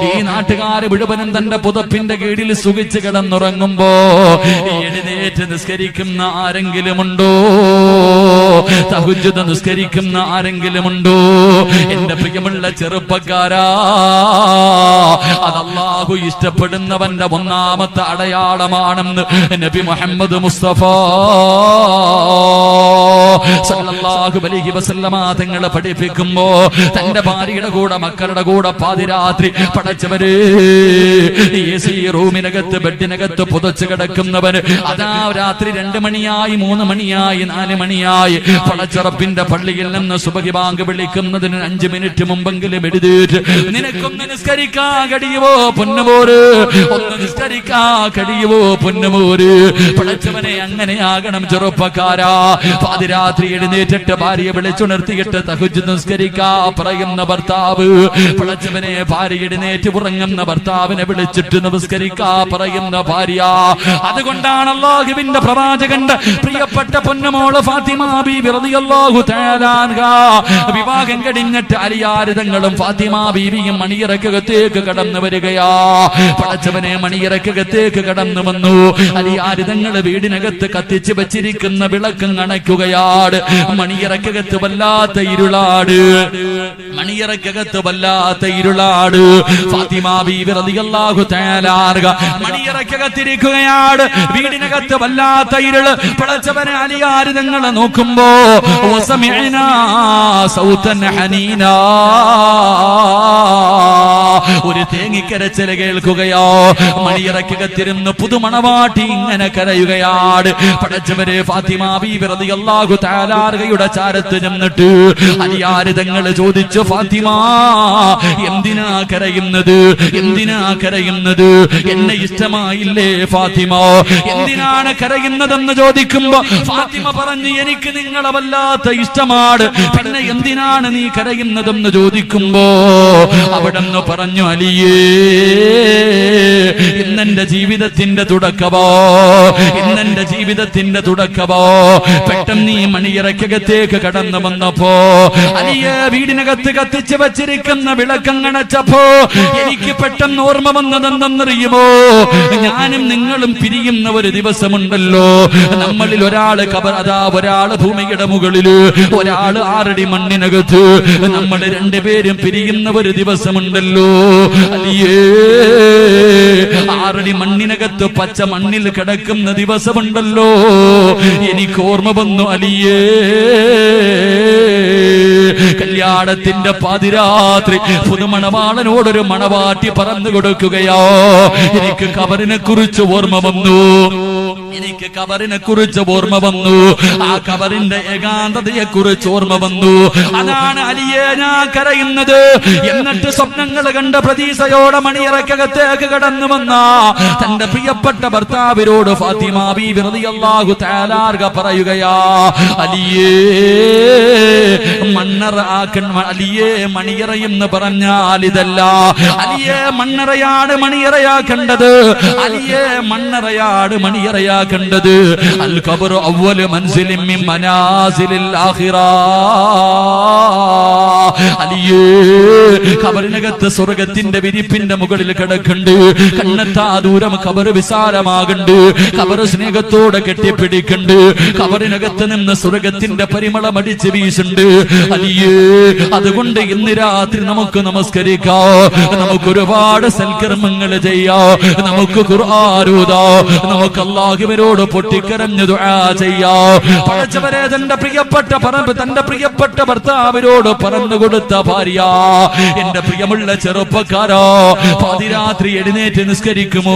ഈ നാട്ടുകാര് മുഴുവനും തന്റെ പുതപ്പിന്റെ കീഴിൽ സുഖിച്ച് കിടന്നുറങ്ങുമ്പോ എഴുന്നേറ്റ് നിസ്കരിക്കുന്ന ആരെങ്കിലുമുണ്ടോ? തഹജ്ജുദ് നിസ്കരിക്കുന്ന ആരെങ്കിലുമുണ്ടോ? എന്റെ പ്രിയമുള്ള ചെറുപ്പക്കാരാ, അത് അല്ലാഹു ഇഷ്ടപ്പെടുന്നവന്റെ ഒന്നാമത്തെ അടയാളമാണെന്ന് നബി മുഹമ്മദ് മുസ്തഫ സല്ലല്ലാഹു അലൈഹി വസല്ലമ തങ്ങളെ പഠിപ്പിക്കുമ്പോ, തന്റെ ഭാര്യയുടെ കൂടെ മക്കളുടെ കൂടെ പാതിരാത്രി പടച്ചവര് AC റൂമിനകത്ത് ബെഡിനകത്ത് പുതച്ചു കിടക്കുന്നവന് അതാ രാത്രി 2 മണിയായി 3 മണിയായി 4 മണിയായി പടച്ചുറപ്പിന്റെ പള്ളിയിൽ നിന്ന് സുബഹി ബാങ്ക് വിളിക്കുന്നതിന് 5 മിനിറ്റ് മുമ്പെങ്കിലും എഴുതിയിട്ട് നിനക്കൊന്ന് നിസ്കരിക്കാൻ കഴിയുമോ പൊന്നുമോര്? ഒന്ന് നിസ്കരിക്കാൻ കഴിയുമോ പൊന്നുമോര്? പടച്ചവനെ അങ്ങനെയാകണം ചെറുപ്പക്കാരാ. പാതിരാത്രി എഴുന്നേറ്റിട്ട് ഭാര്യയെ വിളിച്ചുണർത്തിയിട്ട് തഹജ്ജുദ് നിസ്കരിക്കാ പറയുന്ന ഭർത്താവ്, പടച്ചവനെ ഭാര്യ എഴുന്നേറ്റ് ഉറങ്ങുന്ന ഭർത്താവിനെ വിളിച്ചിട്ട് നമസ്കരിക്കാ പറയുന്ന ഭാര്യ. അതുകൊണ്ടാണ് അല്ലാഹുവിന്റെ പ്രവാചകന്റെ പ്രിയപ്പെട്ട പൊന്നുമോള് ഫാത്തിമ ബീബി റളിയല്ലാഹു തആല അൻഹാ വിവാഹം കഴിഞ്ഞിട്ട് അലിയാരിതങ്ങളും ഫാത്തിമ ബീബിയും മണിയറക്കകത്തേക്ക് കടന്നു വരികയാ. പടച്ചവനെ മണിയറക്കകത്തേക്ക് കടന്നു വന്നു. അലിയാരിതങ്ങൾ വീടിനകത്ത് കത്തിച്ച് വെച്ചിരിക്കുന്ന വിളക്കും അണയ്ക്കുകയാണ്. മണിയറക്കകത്ത് വല്ലാത്ത ഇരുളാട്, മണിയറക്കകത്ത് വല്ലാത്ത ഇരുളാട്. ഫാത്തിമ ബീബി റളിയല്ലാഹു തആല അൻഹ മണിയറക്കകത്തിരിക്കുകയാണ്. വീടിനകത്ത് വല്ലാത്ത ഇരുള്. പടച്ചവനെ അലിയാരിതങ്ങൾ നോക്കുമ്പോ വസമിഅനാ സൗതൻ ഹനീനാ, ഒരു തേങ്ങിക്കരച്ചിൽ കേൾക്കുകയോ. മണിയറക്കകത്തിരുന്ന് പുതുമണവാട്ടി ഇങ്ങനെ കരയുകയാണ്. പടച്ചവരെ ഫാത്തിമ ബീബി റളിയല്ലാഹു തആല അൻഹയുടെ ചാരത്ത് ചെന്നിട്ട് അലിയാരിതങ്ങൾ ചോദിച്ചു, ഫാത്തിമ എന്തിനാ കരയുന്നത്? എന്തിനാ കരയുന്നത്? എന്നെ ഇഷ്ടമായില്ലേ ഫാത്തിമ? എന്തിനാണ് കരയുന്നതെന്ന് ചോദിക്കുമ്പോ ഫാത്തിമ പറഞ്ഞു, എനിക്ക് നിങ്ങളെ വല്ലാത്ത ഇഷ്ടമാണ്. പിന്നെ എന്തിനാണ് നീ കരയുന്നതെന്ന് ചോദിക്കുമ്പോ അവിടെന്ന് പറഞ്ഞു, അലിയേ ഇന്നെന്റെ ജീവിതത്തിന്റെ തുടക്കമോ, ഇന്നെന്റെ ജീവിതത്തിന്റെ തുടക്കമോ. പെട്ടെന്ന് നീ മണിയറക്കകത്തേക്ക് കടന്നു വന്നപ്പോ അലിയെ വീടിനകത്ത് കത്തിച്ച് വച്ചിരിക്കുന്ന വിളക്കങ്ങണച്ചപ്പോ എനിക്ക് പെട്ടെന്ന് ഓർമ്മ വന്നതെന്തെന്നറിയുമോ? ഞാനും നിങ്ങളും പിരിയുന്ന ഒരു ദിവസമുണ്ടല്ലോ. നമ്മളിൽ ഒരാള് അതാ ഒരാള് ഭൂമിയുടെ മുകളില്, ഒരാള് 6 അടി മണ്ണിനകത്ത്. നമ്മൾ 2 പേരും പിരിയുന്ന ഒരു ദിവസമുണ്ടല്ലോ അലിയേ. 6 അടി മണ്ണിനകത്ത് പച്ച മണ്ണിൽ കിടക്കുന്ന ദിവസമുണ്ടല്ലോ. എനിക്ക് ഓർമ്മ വന്നു അലിയേ. കല്യാണത്തിന്റെ പാതിരാത്രി പുതുമണവാളനോടൊരു മണവാട്ടി പറഞ്ഞു കൊടുക്കുകയോ. എനിക്ക് കബറിനെ കുറിച്ച് ഓർമ്മ വന്നു, എനിക്ക് കബറിനെ കുറിച്ച് ഓർമ്മ വന്നു. ആ കബറിന്റെ ഏകാന്തതയെ കുറിച്ച് ഓർമ്മ വന്നു. അതാണ് അലിയെ ഞാൻ കരയുന്നത്. എന്നിട്ട് സ്വപ്നങ്ങൾ കണ്ട പ്രതീക്ഷയോടെ മണിയറക്കകത്തേക്ക് കടന്നു വന്ന തന്റെ പ്രിയപ്പെട്ട ഭർത്താവിനോട് ഫാത്തിമ ബീബി റളിയല്ലാഹു തആല അൻഹ പറയുകയാ, അലിയേ മണ്ണറ അലിയേ മണിയറയെന്ന് പറഞ്ഞാൽ ഇതല്ല. അലിയെ മണ്ണറയാണ് മണിയറയാക്കേണ്ടത്. അലിയെ മണ്ണറയാണ് മണിയറയാക്കേണ്ടത്. അൽ ഖബറു അവ്വലു മൻസിലിൻ മിൻ മനാസിലിൽ ആഖിറ. അലിയേ ഖബറിനകത്ത് സ്വർഗ്ഗത്തിന്റെ വിരിപ്പിന്റെ മുകളിൽ കിടക്കുന്നുണ്ട്. കണ്ണെത്താ ദൂരം ഖബർ വിശാലമാകുന്നുണ്ട്. ഖബർ സ്നേഹത്തോടെ കെട്ടിപ്പിടിക്കുന്നുണ്ട്. ഖബറിനകത്ത് നിന്ന് സ്വർഗ്ഗത്തിന്റെ പരിമളം അടിച്ച് വീശുന്നുണ്ട്. അലിയേ അതുകൊണ്ട് ഇന്ന് രാത്രി നമുക്ക് നമസ്കരിക്കാം, നമുക്ക് ഒരുപാട് സൽക്കർമ്മങ്ങൾ ചെയ്യാം, നമുക്ക് ഖുർആൻ ഓതാം, നമുക്ക് അല്ലാഹുവിനോട് പൊട്ടിക്കരഞ്ഞ് ദുആ ചെയ്യാം. പടച്ചവനെ തന്റെ പ്രിയപ്പെട്ട ഭർത്താവിനോട് പറഞ്ഞു പറഞ്ഞുകൊടുത്ത ഭാര്യ. എന്റെ പ്രിയമുള്ള ചെറുപ്പക്കാരോ, പാതിരാത്രി എഴുന്നേറ്റ് നിസ്കരിക്കുമോ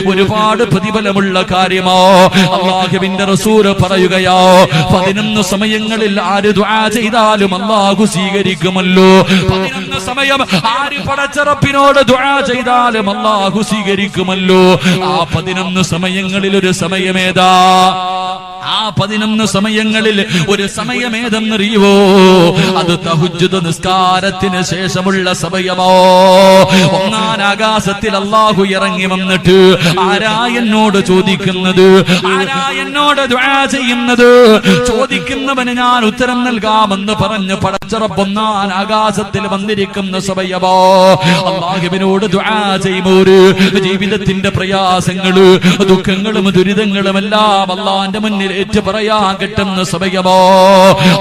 ഒരുപാട് പ്രതിഫലമുള്ള കാര്യമോ? അല്ലാഹുവിന്റെ റസൂൽ പറയുകയോ, 11 സമയങ്ങളിൽ ആര് ദുആ ചെയ്താലും അല്ലാഹു സ്വീകരിക്കുമല്ലോ. 11 സമയം ആര് പടച്ച റബ്ബിനോട് ദുആ ചെയ്താലും അല്ലാഹു സ്വീകരിക്കുമല്ലോ. ആ 11 സമയങ്ങളിൽ ഒരു സമയമേതാ? ആ 11 സമയങ്ങളിൽ ഒരു സമയമേതെന്നറിയുവോ? അത് തഹജ്ജുദ് നിസ്കാരത്തിന് ശേഷമുള്ള സമയമോ. ഒന്നാം ആകാശത്തിൽ അല്ലാഹു ഇറങ്ങി വന്നിട്ട് ആരാ എന്നോട് ചോദിക്കുന്നത്? ആരാ എന്നോട് ദുആ ചെയ്യുന്നത്? ചോദിക്കുന്നവന് ഞാൻ ഉത്തരം നൽകാമെന്ന് പറഞ്ഞ് പടച്ച റബ്ബ് ഒന്നാം ആകാശത്തിൽ വന്നിരിക്കുന്ന സമയമോ. അല്ലാഹുവിനോട് ദുആ ചെയ്യുമ്പോൾ ജീവിതത്തിന്റെ പ്രയാസങ്ങള്, ദുഃഖങ്ങളും ദുരിതങ്ങളും എല്ലാം അല്ലാഹുവിന്റെ മുന്നിൽ ഏറ്റു പറയാൻ കിട്ടുന്ന സമയമോ.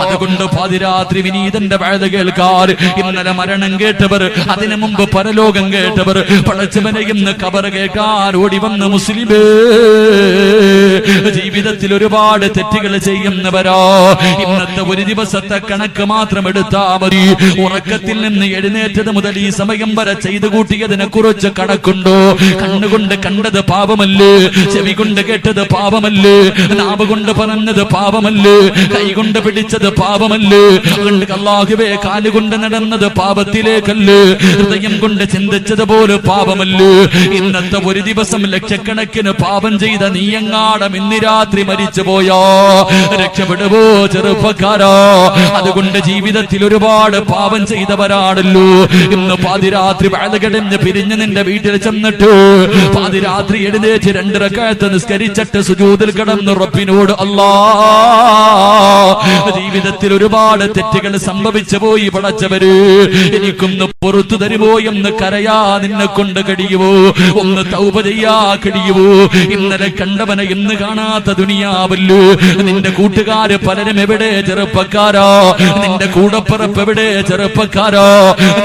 അതുകൊണ്ട് പാതിരാത്രി വിനീതന്റെ വഅദ് കേൾക്കാർ, ഇന്നലെ മരണം കേട്ടവർ, അതിനു മുമ്പ് പരലോകം കേട്ടവർ, പടച്ചവനെ ഇന്ന് ഖബർ കേൾക്കാൻ ഓടി വന്ന മുസ്ലിമേ, ജീവിതത്തിൽ ഒരുപാട് തെറ്റുകൾ ചെയ്യുന്നവരോ, ഇന്നത്തെ ഒരു ദിവസത്തെ കണക്ക് മാത്രം എടുത്താൽ മതി. ഉറക്കത്തിൽ നിന്ന് എഴുന്നേറ്റത് മുതൽ ഈ സമയം വരെ ചെയ്തു കൂട്ടിയതിനെ കുറിച്ച് കണക്കുണ്ടോ? കണ്ണുകൊണ്ട് കണ്ടത് പാപമല്ലേ? ചെവി കൊണ്ട് കേട്ടത് പാപമല്ലേ? നാവ് കൊണ്ട് പറഞ്ഞത് പാപമല്ലേ? കൈകൊണ്ട് പിടിച്ചത് പാപമല്ലേ? അല്ലാഹുവേ, കാലുകൊണ്ട് നടന്നത് പാപത്തിലേക്കല്ലേ? ഹൃദയം കൊണ്ട് ചിന്തിച്ചത് പോലെ പാപമല്ലേ? ഇന്നത്തെ ഒരു ദിവസം ലക്ഷക്കണക്കിന് പാപം ചെയ്ത നീയങ്ങാടം ഇന്ന് രാത്രി മരിച്ചു പോയോ? രക്ഷപ്പെടുവോ ചെറുപ്പക്കാരോ? അതുകൊണ്ട് ജീവിതത്തിൽ ഒരുപാട് പാപം ചെയ്തവരാണല്ലോ. ഇന്ന് പാതിരാത്രി വഅദ് പിരിഞ്ഞ് നിന്റെ വീട്ടിൽ ചെന്നിട്ട് പാതിരാത്രി എഴുന്നേറ്റ് 2 റക്അത്ത് നിസ്കരിച്ചിട്ട് സുജൂദിൽ കിടന്ന് റബ്ബിനോട്, അല്ലാ, ജീവിതത്തിൽ ഒരുപാട് തെറ്റുകൾ സംഭവിച്ചു പോയി, പടച്ചവര് എനിക്കൊന്ന് പുറത്തു തരുമോ എന്ന് കരയാ നിന്നെ കൊണ്ട് കഴിയുമോ? ഒന്ന് തൗബ ചെയ്യാ കഴിയുമോ? ഇന്നലെ കണ്ടവനെ ഇന്ന് കാണാത്ത ദുനിയാവല്ലോ. നിന്റെ കൂട്ടുകാര് പലരും എവിടെ ചെറുപ്പക്കാരോ? നിന്റെ കൂടപ്പിറപ്പ് എവിടെ ചെറുപ്പക്കാരോ?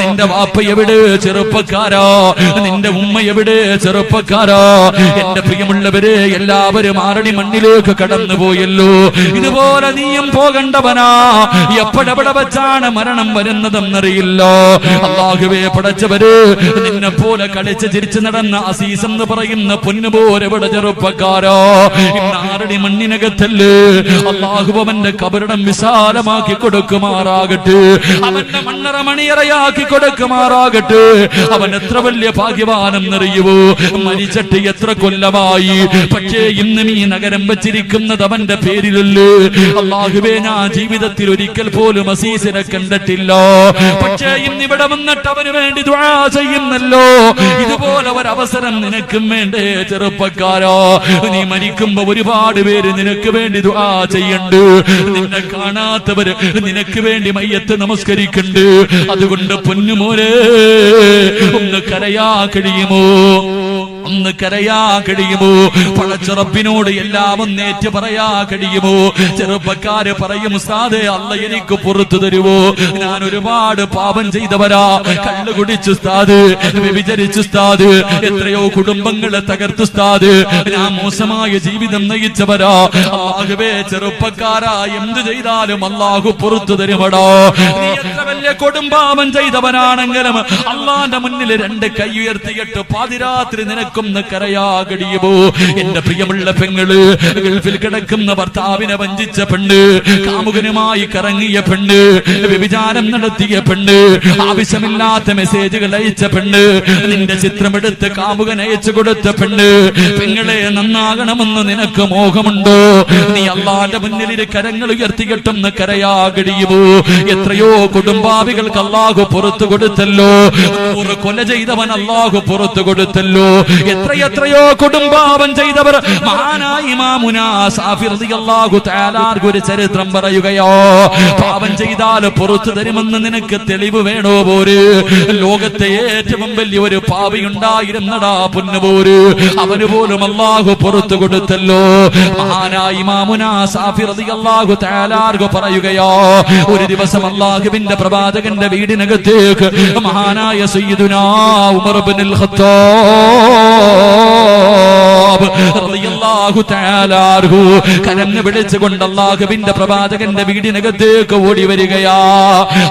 നിന്റെ വാപ്പ എവിടെ ചെറുപ്പക്കാരോ? നിന്റെ ഉമ്മ എവിടെ ചെറുപ്പക്കാരോ? എന്റെ പ്രിയമുള്ളവരെ, എല്ലാവരും ആറടി മണ്ണിലേക്ക് കടന്നുപോയല്ലോ. ഇതുപോലെ നീയും പോകണ്ടവനാ. എപ്പോഴെവിടെ വെച്ചാണ് മരണം വരുന്നതെന്നറിയില്ലോ. അല്ലാഹുവേ, പടച്ചവര് നിന്നെ പോലെ കളിച്ച് ചിരിച്ചു നടന്ന അസീസ് എന്ന് പറയുന്ന പൊന്നുപോലെ ഇവിടെ ചെറുപ്പക്കാരോ, ഇന്ന് ആറടി മണ്ണിനകത്തല്ലേ. അല്ലാഹു അവന്റെ കബറിടം വിശാലമാക്കി കൊടുക്കുമാറാകട്ടെ. അവന്റെ മണ്ണറ മണിയറയാക്കി കൊടുക്കുമാറാകട്ടെ. അവൻ എത്ര വലിയ ഭാഗ്യവാനെന്നറിയുവോ? മരിച്ചിട്ട് എത്ര കൊല്ലമായി, പക്ഷേ ഇന്നും ഈ നഗരം വെച്ചിരിക്കുന്നത് അവന്റെ പേരിലല്ലേ. അല്ലാഹുവേ, ഞാൻ ജീവിതത്തിൽ ഒരിക്കൽ പോലും അസീസിനെ കണ്ടിട്ടില്ല, പക്ഷേ ഇന്നിവിടെ വന്നിട്ട് അവന് വേണ്ടി ദുആ ചെയ്യുന്നല്ലോ. ഇതുപോലെ ഒരവസരം നിനക്കും വേണ്ടേ ചെറുപ്പക്കാരോ? നീ മരിക്കുമ്പോ ഒരുപാട് പേര് നിനക്ക് വേണ്ടി ദുആ ചെയ്യണ്ട്. നിന്നെ കാണാത്തവര് നിനക്ക് വേണ്ടി മയ്യത്ത് നമസ്കരിക്കുന്നുണ്ട്. അതുകൊണ്ട് പൊന്നുമോനെ, ഒന്ന് കരയാ കഴിയുമോ? ഒന്ന് കരയാ കഴിയുമോ? പടച്ച റബ്ബിനോട് എല്ലാം ഒന്നേറ്റ് പറയാ കഴിയുമോ? ചെറുപ്പക്കാര് പറയും, ഉസ്താദേ, അല്ലാഹ് എനിക്ക് പുറത്തു തരുവോ? ഞാൻ ഒരുപാട് പാപം ചെയ്തവരാ. കള്ളു കുടിച്ചു ഉസ്താദ്, വ്യഭിചരിച്ചു ഉസ്താദ്, എത്രയോ കുടുംബങ്ങളെ തകർത്തു ഉസ്താദ്, ഞാൻ മോശമായ ജീവിതം നയിച്ചവരാ. അല്ലാഹുവേ, ചെറുപ്പക്കാരാ, എന്ത് ചെയ്താലും അല്ലാഹു പുറത്തു തരുമടോ. നീ എത്ര വലിയ കൊടുംപാപം ചെയ്തവനാണെങ്കിലും അല്ലാഹുവിന്റെ മുന്നിൽ 2 കൈ ഉയർത്തിയിട്ട് പാതിരാത്രി നിനക്കൊന്ന് കരയാ കഴിയുമോ? എന്റെ പ്രിയമുള്ള പെങ്ങള്, ഗൾഫിൽ കിടക്കുന്ന ഭർത്താവിനെ വഞ്ചിച്ച പെണ്ണ്, കാമുകനുമായി കറങ്ങിയ പെണ്ണ്, വ്യഭിചാരം നടത്തിയ പെണ്ണ്, ആവശ്യമില്ലാത്ത മെസ്സേജുകൾ അയച്ച പെണ്ണ്, നിന്റെ ചിത്രമെടുത്ത് കാമുകൻ അയച്ചു കൊടുത്ത പെണ്ണ്, പെങ്ങളെ, നന്നാകണമെന്ന് നിനക്ക് മോഹമുണ്ടോ? നീ അല്ലാഹുവിന്റെ മുന്നിൽ കരങ്ങൾ ഉയർത്തിയിട്ടൊന്ന് കരയാ കഴിയുമോ? എത്രയോ കുടുംബാവികൾക്ക് അല്ലാഹു പുറത്തു കൊടുത്തല്ലോ. 100 കൊല ചെയ്തവൻ അല്ലാഹു പുറത്തു കൊടുത്തല്ലോ. എത്രയോ കുടുംബാപം ചെയ്തവർ. മഹാനായ ഇമാമുനാ സാഫി റളിയല്ലാഹു തആല ഒരു ചരിത്രം പറയുകയോ, പാപം ചെയ്താൽ പുറത്തു തരുമെന്ന് നിനക്ക് തെളിവ് വേണോ പോര്? ലോകത്തെ ഏറ്റവും വലിയ ഒരു പാപി ഉണ്ടായിരുന്നടാ പൊന്നുപോര്, അവന് പോലും അല്ലാഹു പുറത്തു കൊടുത്തല്ലോ. മഹാനായ ഇമാമുനാ സാഫി റളിയല്ലാഹു തആല പറയുകയോ, ഒരു ദിവസം അല്ലാഹുവിന്റെ പ്രവാചകന്റെ വീടിനകത്തേക്ക് മഹാനായ സയ്യിദുനാ ഉമർ ഇബ്നുൽ ഖത്താബ് ഖത്താബ് റളിയല്ലാഹു തആല അൻഹു കരഞ്ഞു വിളിച്ചുകൊണ്ട് അല്ലാഹുവിന്റെ പ്രവാചകന്റെ വീടിനകത്തേക്ക് ഓടി വരികയാ.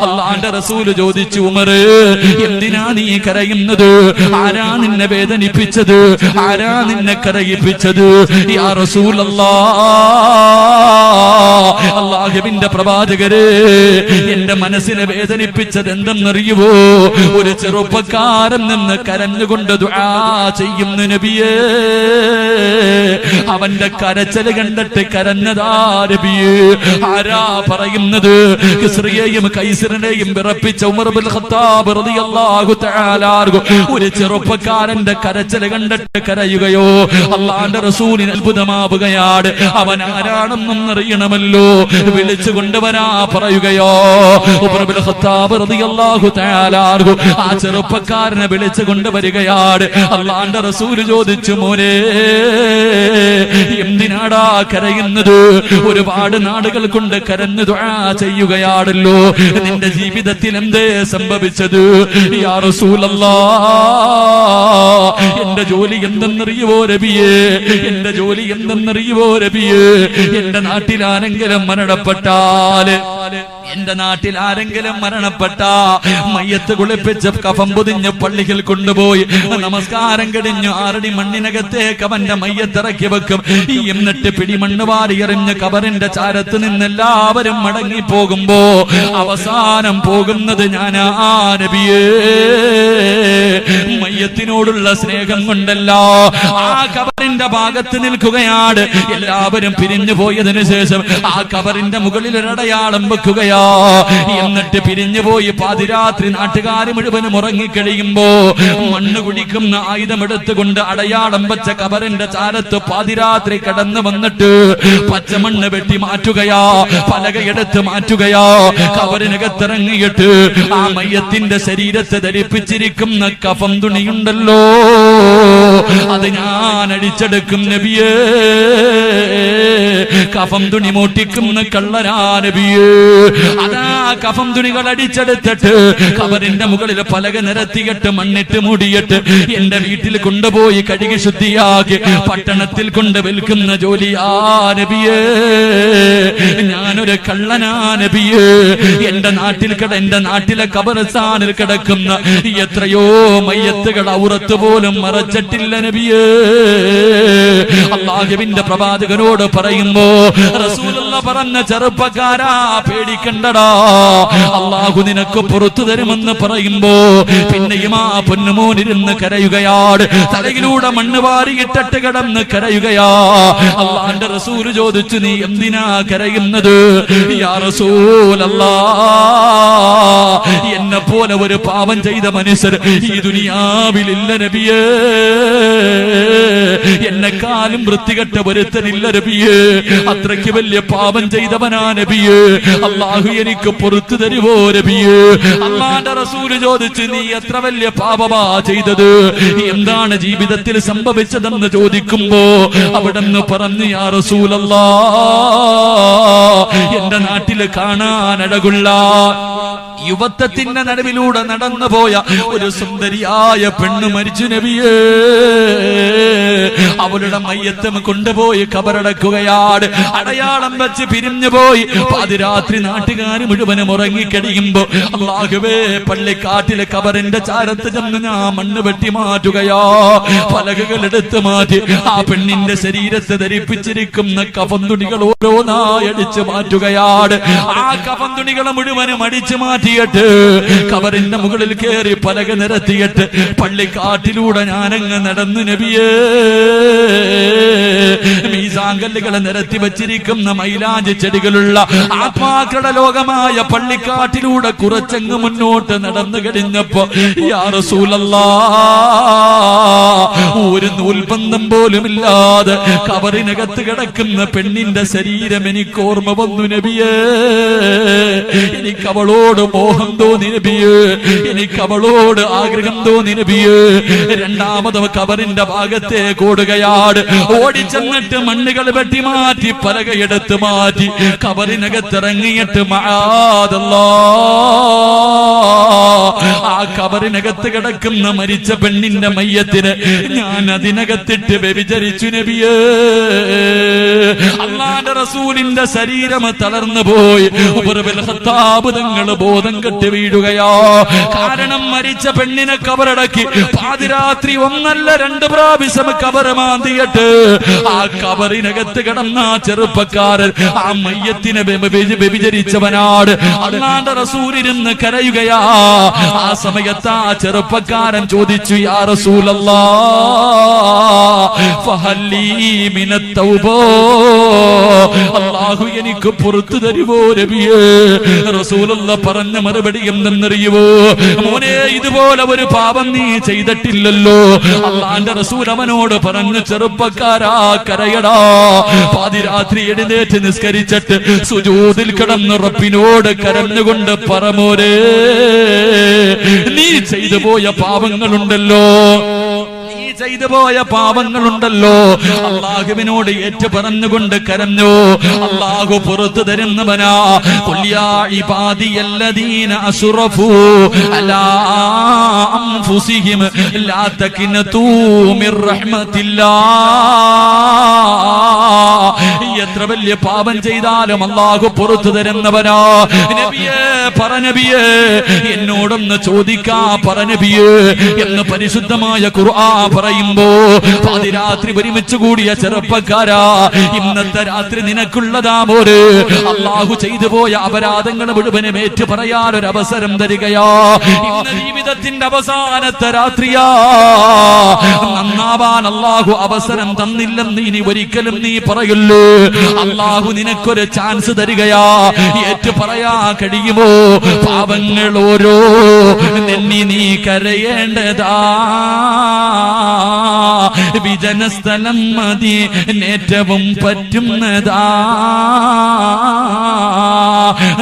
അല്ലാഹുവിന്റെ റസൂൽ ചോദിച്ചു, ഉമർ എന്തിനാ നീ കരയുന്നത്? ആരാ നിന്നെ വേദനിപ്പിച്ചത്? ആരാ നിന്നെ കരയിപ്പിച്ചത്? യാ റസൂലല്ലാഹ്, അല്ലാഹുവിന്റെ പ്രവാചകരെ, എന്റെ മനസ്സിനെ വേദനിപ്പിച്ചത് എന്തെന്നറിയുവോ? ഒരു ചെറുപ്പക്കാരൻ നിന്ന് കരഞ്ഞുകൊണ്ട് ദുആ ചെയ്യുന്നു നബിയേ. അവന്റെ കരച്ചല് കണ്ടിട്ട് കരഞ്ഞതാ നബിയേ. ആരാ പറയുന്നത്? കിസ്റിയെയും കൈസറിനെയും വിറപ്പിച്ച ഉമർ ഇബ്നുൽ ഖത്താബ് റളിയല്ലാഹു തആല അൻഹു ഒരു ചെറുപ്പക്കാരന്റെ കരച്ചല് കണ്ടിട്ട് കരയുകയോ? അല്ലാഹുവിന്റെ റസൂലിന് അത്ഭുതമാവുകയാണ്. അവൻ ആരാണെന്നും അറിയണമല്ലോ. വിളിച്ചു കൊണ്ടുവരാ പറയുകയോ? ഉമർ ഇബ്നുൽ ഖത്താബ് റളിയല്ലാഹു തആല അൻഹു ആ ചെറുപ്പക്കാരനെ വിളിച്ചു കൊണ്ടുവരികയാണ്. അല്ലാഹുവിന്റെ റസൂൽ ചോദിച്ചു, മോനെ എന്തിനാടാ കരയുന്നത്? ഒരുപാട് നാടുകൾ കൊണ്ട് കരഞ്ഞു ദുആ ചെയ്യുകയാണല്ലോ. നിന്റെ ജീവിതത്തിൽ എന്തേ സംഭവിച്ചത്? യാ റസൂലല്ലാഹ്, എന്റെ ജോലി എന്തെന്നറിയുവോ നബിയേ? എന്റെ ജോലി എന്തെന്നറിയുവോ നബിയേ? എന്റെ നാട്ടിൽ ആരെങ്കിലും മരണപ്പെട്ടാല്, എന്റെ നാട്ടിൽ ആരെങ്കിലും മരണപ്പെട്ട മയ്യത്ത് കുളിപ്പിച്ച് കഫം പൊതിഞ്ഞ് പള്ളിയിൽ കൊണ്ടുപോയി നമസ്കാരം കഴിഞ്ഞു ആറടി മണ്ണിനകത്തേക്ക് അവന്റെ മയ്യത്തിറക്കി വെക്കും. എന്നിട്ട് പിടിമണ്ണ് വാരി എറിഞ്ഞ് കബറിന്റെ ചാരത്ത് നിന്ന് എല്ലാവരും മടങ്ങി പോകുമ്പോ അവസാനം പോകുന്നത് ഞാനാ നബിയേ. മയ്യത്തിനോടുള്ള സ്നേഹം കൊണ്ടല്ല, ആ കബറിന്റെ ഭാഗത്ത് നിൽക്കുകയാണ്. എല്ലാവരും പിരിഞ്ഞു പോയതിനു ശേഷം ആ കബറിന്റെ മുകളിൽ ഒരടയാളം വെക്കുകയാ. എന്നിട്ട് പിരിഞ്ഞു പോയി പാതിരാത്രി നാട്ടുകാര് മുഴുവനും ഉറങ്ങിക്കഴിയുമ്പോ മണ്ണ് കുടിക്കുന്ന ആയുധം എടുത്തുകൊണ്ട് അടയാളം വെച്ച കബറിന്റെ ചാരത്ത് പാതിരാത്രി കടന്നു വന്നിട്ട് പച്ചമണ്ണ് വെട്ടി മാറ്റുകയാ, പലകയെടുത്ത് മാറ്റുകയാ. കബറിനകത്തിറങ്ങിയിട്ട് ആ മയ്യത്തിന്റെ ശരീരത്തെ ധരിപ്പിച്ചിരിക്കുന്ന കഫം തുണിയുണ്ടല്ലോ, അത് ഞാൻ അടിച്ചെടുക്കും നബിയേ. കഫം തുണി മോട്ടിക്കുന്ന കള്ളനാ നബിയേ. അതാ കഫം തുണികൾ അടിച്ചെടുത്തിട്ട് കബറിന്റെ മുകളിൽ പലക നിരത്തിയിട്ട് മണ്ണിട്ട് മൂടിയിട്ട് എന്റെ വീട്ടിൽ കൊണ്ടുപോയി കഴുകി ശുദ്ധിയാക്കി പട്ടണത്തിൽ കൊണ്ട് വിൽക്കുന്ന ജോലിയാ നബിയേ. ഞാനൊരു കള്ളനാ നബിയേ. എന്റെ നാട്ടിലെ ഖബർസ്ഥാനിൽ കിടക്കുന്ന എത്രയോ മയ്യത്തുകൾ ഔറത്ത് പോലും മറച്ചിട്ടില്ല നബിയേ. അല്ലാഹുവിന്റെ പ്രവാചകനോട് പറയുമ്പോ റസൂലുള്ളാഹി പറഞ്ഞ, ചെറുപ്പക്കാരാ പേടിക്കണ്ടടാ, അല്ലാഹു നിനക്ക് പുറത്തു തരുമെന്ന് പറയുമ്പോ പിന്നെയും ആ പൊന്നുമോനിരുന്ന് കരയുകയാണ്. തലയിലൂടെ മണ്ണ് വാരിയിട്ടിട്ട് കിടന്ന് കരയുകയാ. അല്ലാഹുവിന്റെ റസൂൽ ചോദിച്ചു, നീ എന്തിനാ കരയുന്നത്? യാ റസൂലല്ലാഹ്, എന്നെ പോലെ ഒരു പാപം ചെയ്ത മനുഷ്യർ ഈ ദുനിയാവിലില്ല നബിയേ. എന്നെക്കാളും വൃത്തികെട്ട ഒരുത്തനില്ല നബിയേ. അത്രയ്ക്ക് വലിയ പാപം ചെയ്തവനാ നബിയേ. അല്ലാഹു എനിക്ക് പുറത്തു തരുവോ നബിയേ? അല്ലാഹുവിന്റെ റസൂൽ ചോദിച്ചു, നീ എത്ര വലിയ പാപമാ ചെയ്തത്? എന്താണ് ജീവിതത്തിൽ സംഭവിച്ചതെന്ന് ചോദിക്കുമ്പോ അവിടെന്ന് പറഞ്ഞു, യാ റസൂലല്ലാഹ്, എന്റെ നാട്ടിൽ കാണാൻ അഴകുള്ള യുവത്വത്തിന്റെ നടുവിലൂടെ നടന്നു പോയ ഒരു സുന്ദരിയായ പെണ്ണ് മരിച്ചു നബിയേ. അവളുടെ മയ്യത്തും കൊണ്ടുപോയി കബറടക്കുകയാണ്. അടയാളം വെച്ച് പിരിഞ്ഞു പോയി. പാതിരാത്രി നാട്ടുകാർ മുഴുവനും ഉറങ്ങിക്കഴിയുമ്പോ അല്ലാഹുവേ, പള്ളിക്കാട്ടിലെ കബറിന്റെ ചാരത്ത് ചെന്ന് ഞാൻ മണ്ണ് വെട്ടി മാറ്റുകയാ. പലകകൾ എടുത്തു മാറ്റി ആ പെണ്ണിന്റെ ശരീരത്തെ ധരിപ്പിച്ചിരിക്കുന്ന കഫം തുണികൾ ഓരോന്നായി അടിച്ചു മാറ്റുകയാണ്. ആ കഫം തുണികളെ മുഴുവനും അടിച്ചു മാറ്റിയിട്ട് കബറിന്റെ മുകളിൽ കയറി പലക നിരത്തിയിട്ട് പള്ളിക്കാട്ടിലൂടെ ഞാനങ്ങ് നടന്നു നബിയേ. മീസാങ്കല്ലുകളെ നിരത്തി വച്ചിരിക്കുന്ന മൈലാഞ്ചി ചെടികളുള്ള ആത്മാക്കളുടെ ലോകമായ പള്ളിക്കാട്ടിലൂടെ കുറച്ചങ്ങ് മുന്നോട്ട് നടന്നു കഴിഞ്ഞപ്പോ യാ റസൂലല്ലാഹ്, ഒരു നൂൽബന്ധം പോലും ഇല്ലാതെ കബറിനകത്ത് കിടക്കുന്ന പെണ്ണിന്റെ ശരീരം എനിക്ക് ഓർമ്മ വന്നു നബിയേ. എനിക്ക് അവളോട് മോഹം തോന്നി നബിയേ, എനിക്ക് അവളോട് ആഗ്രഹം തോന്നി നബിയേ. രണ്ടാമത് കബറിന്റെ ഭാഗത്തേക്ക് ഓടുകയാണ്. ഓടിച്ചെന്നിട്ട് മണ്ണുകൾ വെട്ടി മാറ്റി പലകയെടുത്ത് മാറ്റി കബറിനകത്തിറങ്ങിയിട്ട് ആ കബറിനകത്ത് കിടക്കുന്ന മരിച്ച പെണ്ണിന്റെ മയ്യത്തിന് ഞാൻ അതിനകത്തിട്ട് വ്യഭിചരിച്ചു നബിയേ. അല്ലാഹുവിന്റെ റസൂലിന്റെ ശരീരം തളർന്നു പോയി. തങ്ങൾ ബോധം കെട്ട് വീഴുകയോ. കാരണം മരിച്ച പെണ്ണിനെ കബറടക്കി പാതിരാത്രി ഒന്നല്ല 2 പ്രാവശ്യം കബർ മാന്തിയിട്ട് ആ കബറിനകത്ത് കിടന്ന ചെറുപ്പക്കാരൻ ആ മയ്യത്തിനെ വ്യഭിചരിച്ചവനാട്. അല്ലാഹുവിന്റെ റസൂൽ ഇരുന്ന് കരയുകയാ. ആ സമയത്ത് ആ ചെറുപ്പക്കാരൻ ചോദിച്ചു, യാ റസൂലല്ലാഹ് ഫഹല്ലീ മിനത് തൗബ, അല്ലാഹു എനിക്ക് പുറത്തു തരുമോ നബിയേ? റസൂലുള്ളാഹി പറഞ്ഞ മറുപടി എന്തെന്നറിയുമോ? മോനെ, ഇതുപോലെ ഒരു പാപം നീ ചെയ്തിട്ടില്ലല്ലോ. അല്ലാഹുവിന്റെ റസൂൽ അവനോട് പറഞ്ഞു, ചെറുപ്പക്കാരാ കരയടാ. പാതിരാത്രി എഴുന്നേറ്റ് നിസ്കരിച്ചിട്ട് സുജൂദിൽ കിടന്ന് റബ്ബിനോട് കരഞ്ഞുകൊണ്ട് പറമോരേ, നീ ചെയ്തു പോയ പാപങ്ങളുണ്ടല്ലോ, ചെയ്തു പോയ പാപങ്ങളുണ്ടല്ലോ, അല്ലാഹുവിനോട് ഏറ്റു പറഞ്ഞുകൊണ്ട് കരഞ്ഞു. അല്ലാഹു പുറത്തു തരുന്നവനാ. ഖുൽ യാ ഇബാദിയല്ലദീന അസ്റഫൂ അലാ അൻഫുസിഹിം ലാ തഖ്നതൂ മിർ റഹ്മത്തില്ലാഹ്. എത്ര വലിയ പാപം ചെയ്താലും അല്ലാഹു പുറത്തു തരുന്നവനാ. നബിയേ, പറ നബിയേ, എന്നോടൊന്ന് ചോദിക്കാ പറ നബിയേ എന്ന് പരിശുദ്ധമായ ഖുർആൻ പറയുമ്പോ, പാതിരാത്രി ഒരുമിച്ച് കൂടിയ ചെറുപ്പക്കാരാ, ഇന്നത്തെ രാത്രി നിനക്കുള്ളതാ മോര്. അല്ലാഹു ചെയ്തു പോയ അപരാധങ്ങൾ മുഴുവനും ഏറ്റു പറയാൻ ഒരു അവസരം തരികയാ. ഇന്ന് ജീവിതത്തിന്റെ അവസാനത്തെ രാത്രിയാ. നന്നാവാൻ അല്ലാഹു അവസരം തന്നില്ലെന്ന് ഇനി ഒരിക്കലും നീ പറയല്ലോ. അല്ലാഹു നിനക്കൊരു ചാൻസ് തരികയാ. ഏറ്റു പറയാ കഴിയുമോ? പാപങ്ങൾ ഓരോ നെന്നി നീ കരയേണ്ടതാ. വിജനസ്ഥലം മതി നേറ്റവും പറ്റുന്നതാ.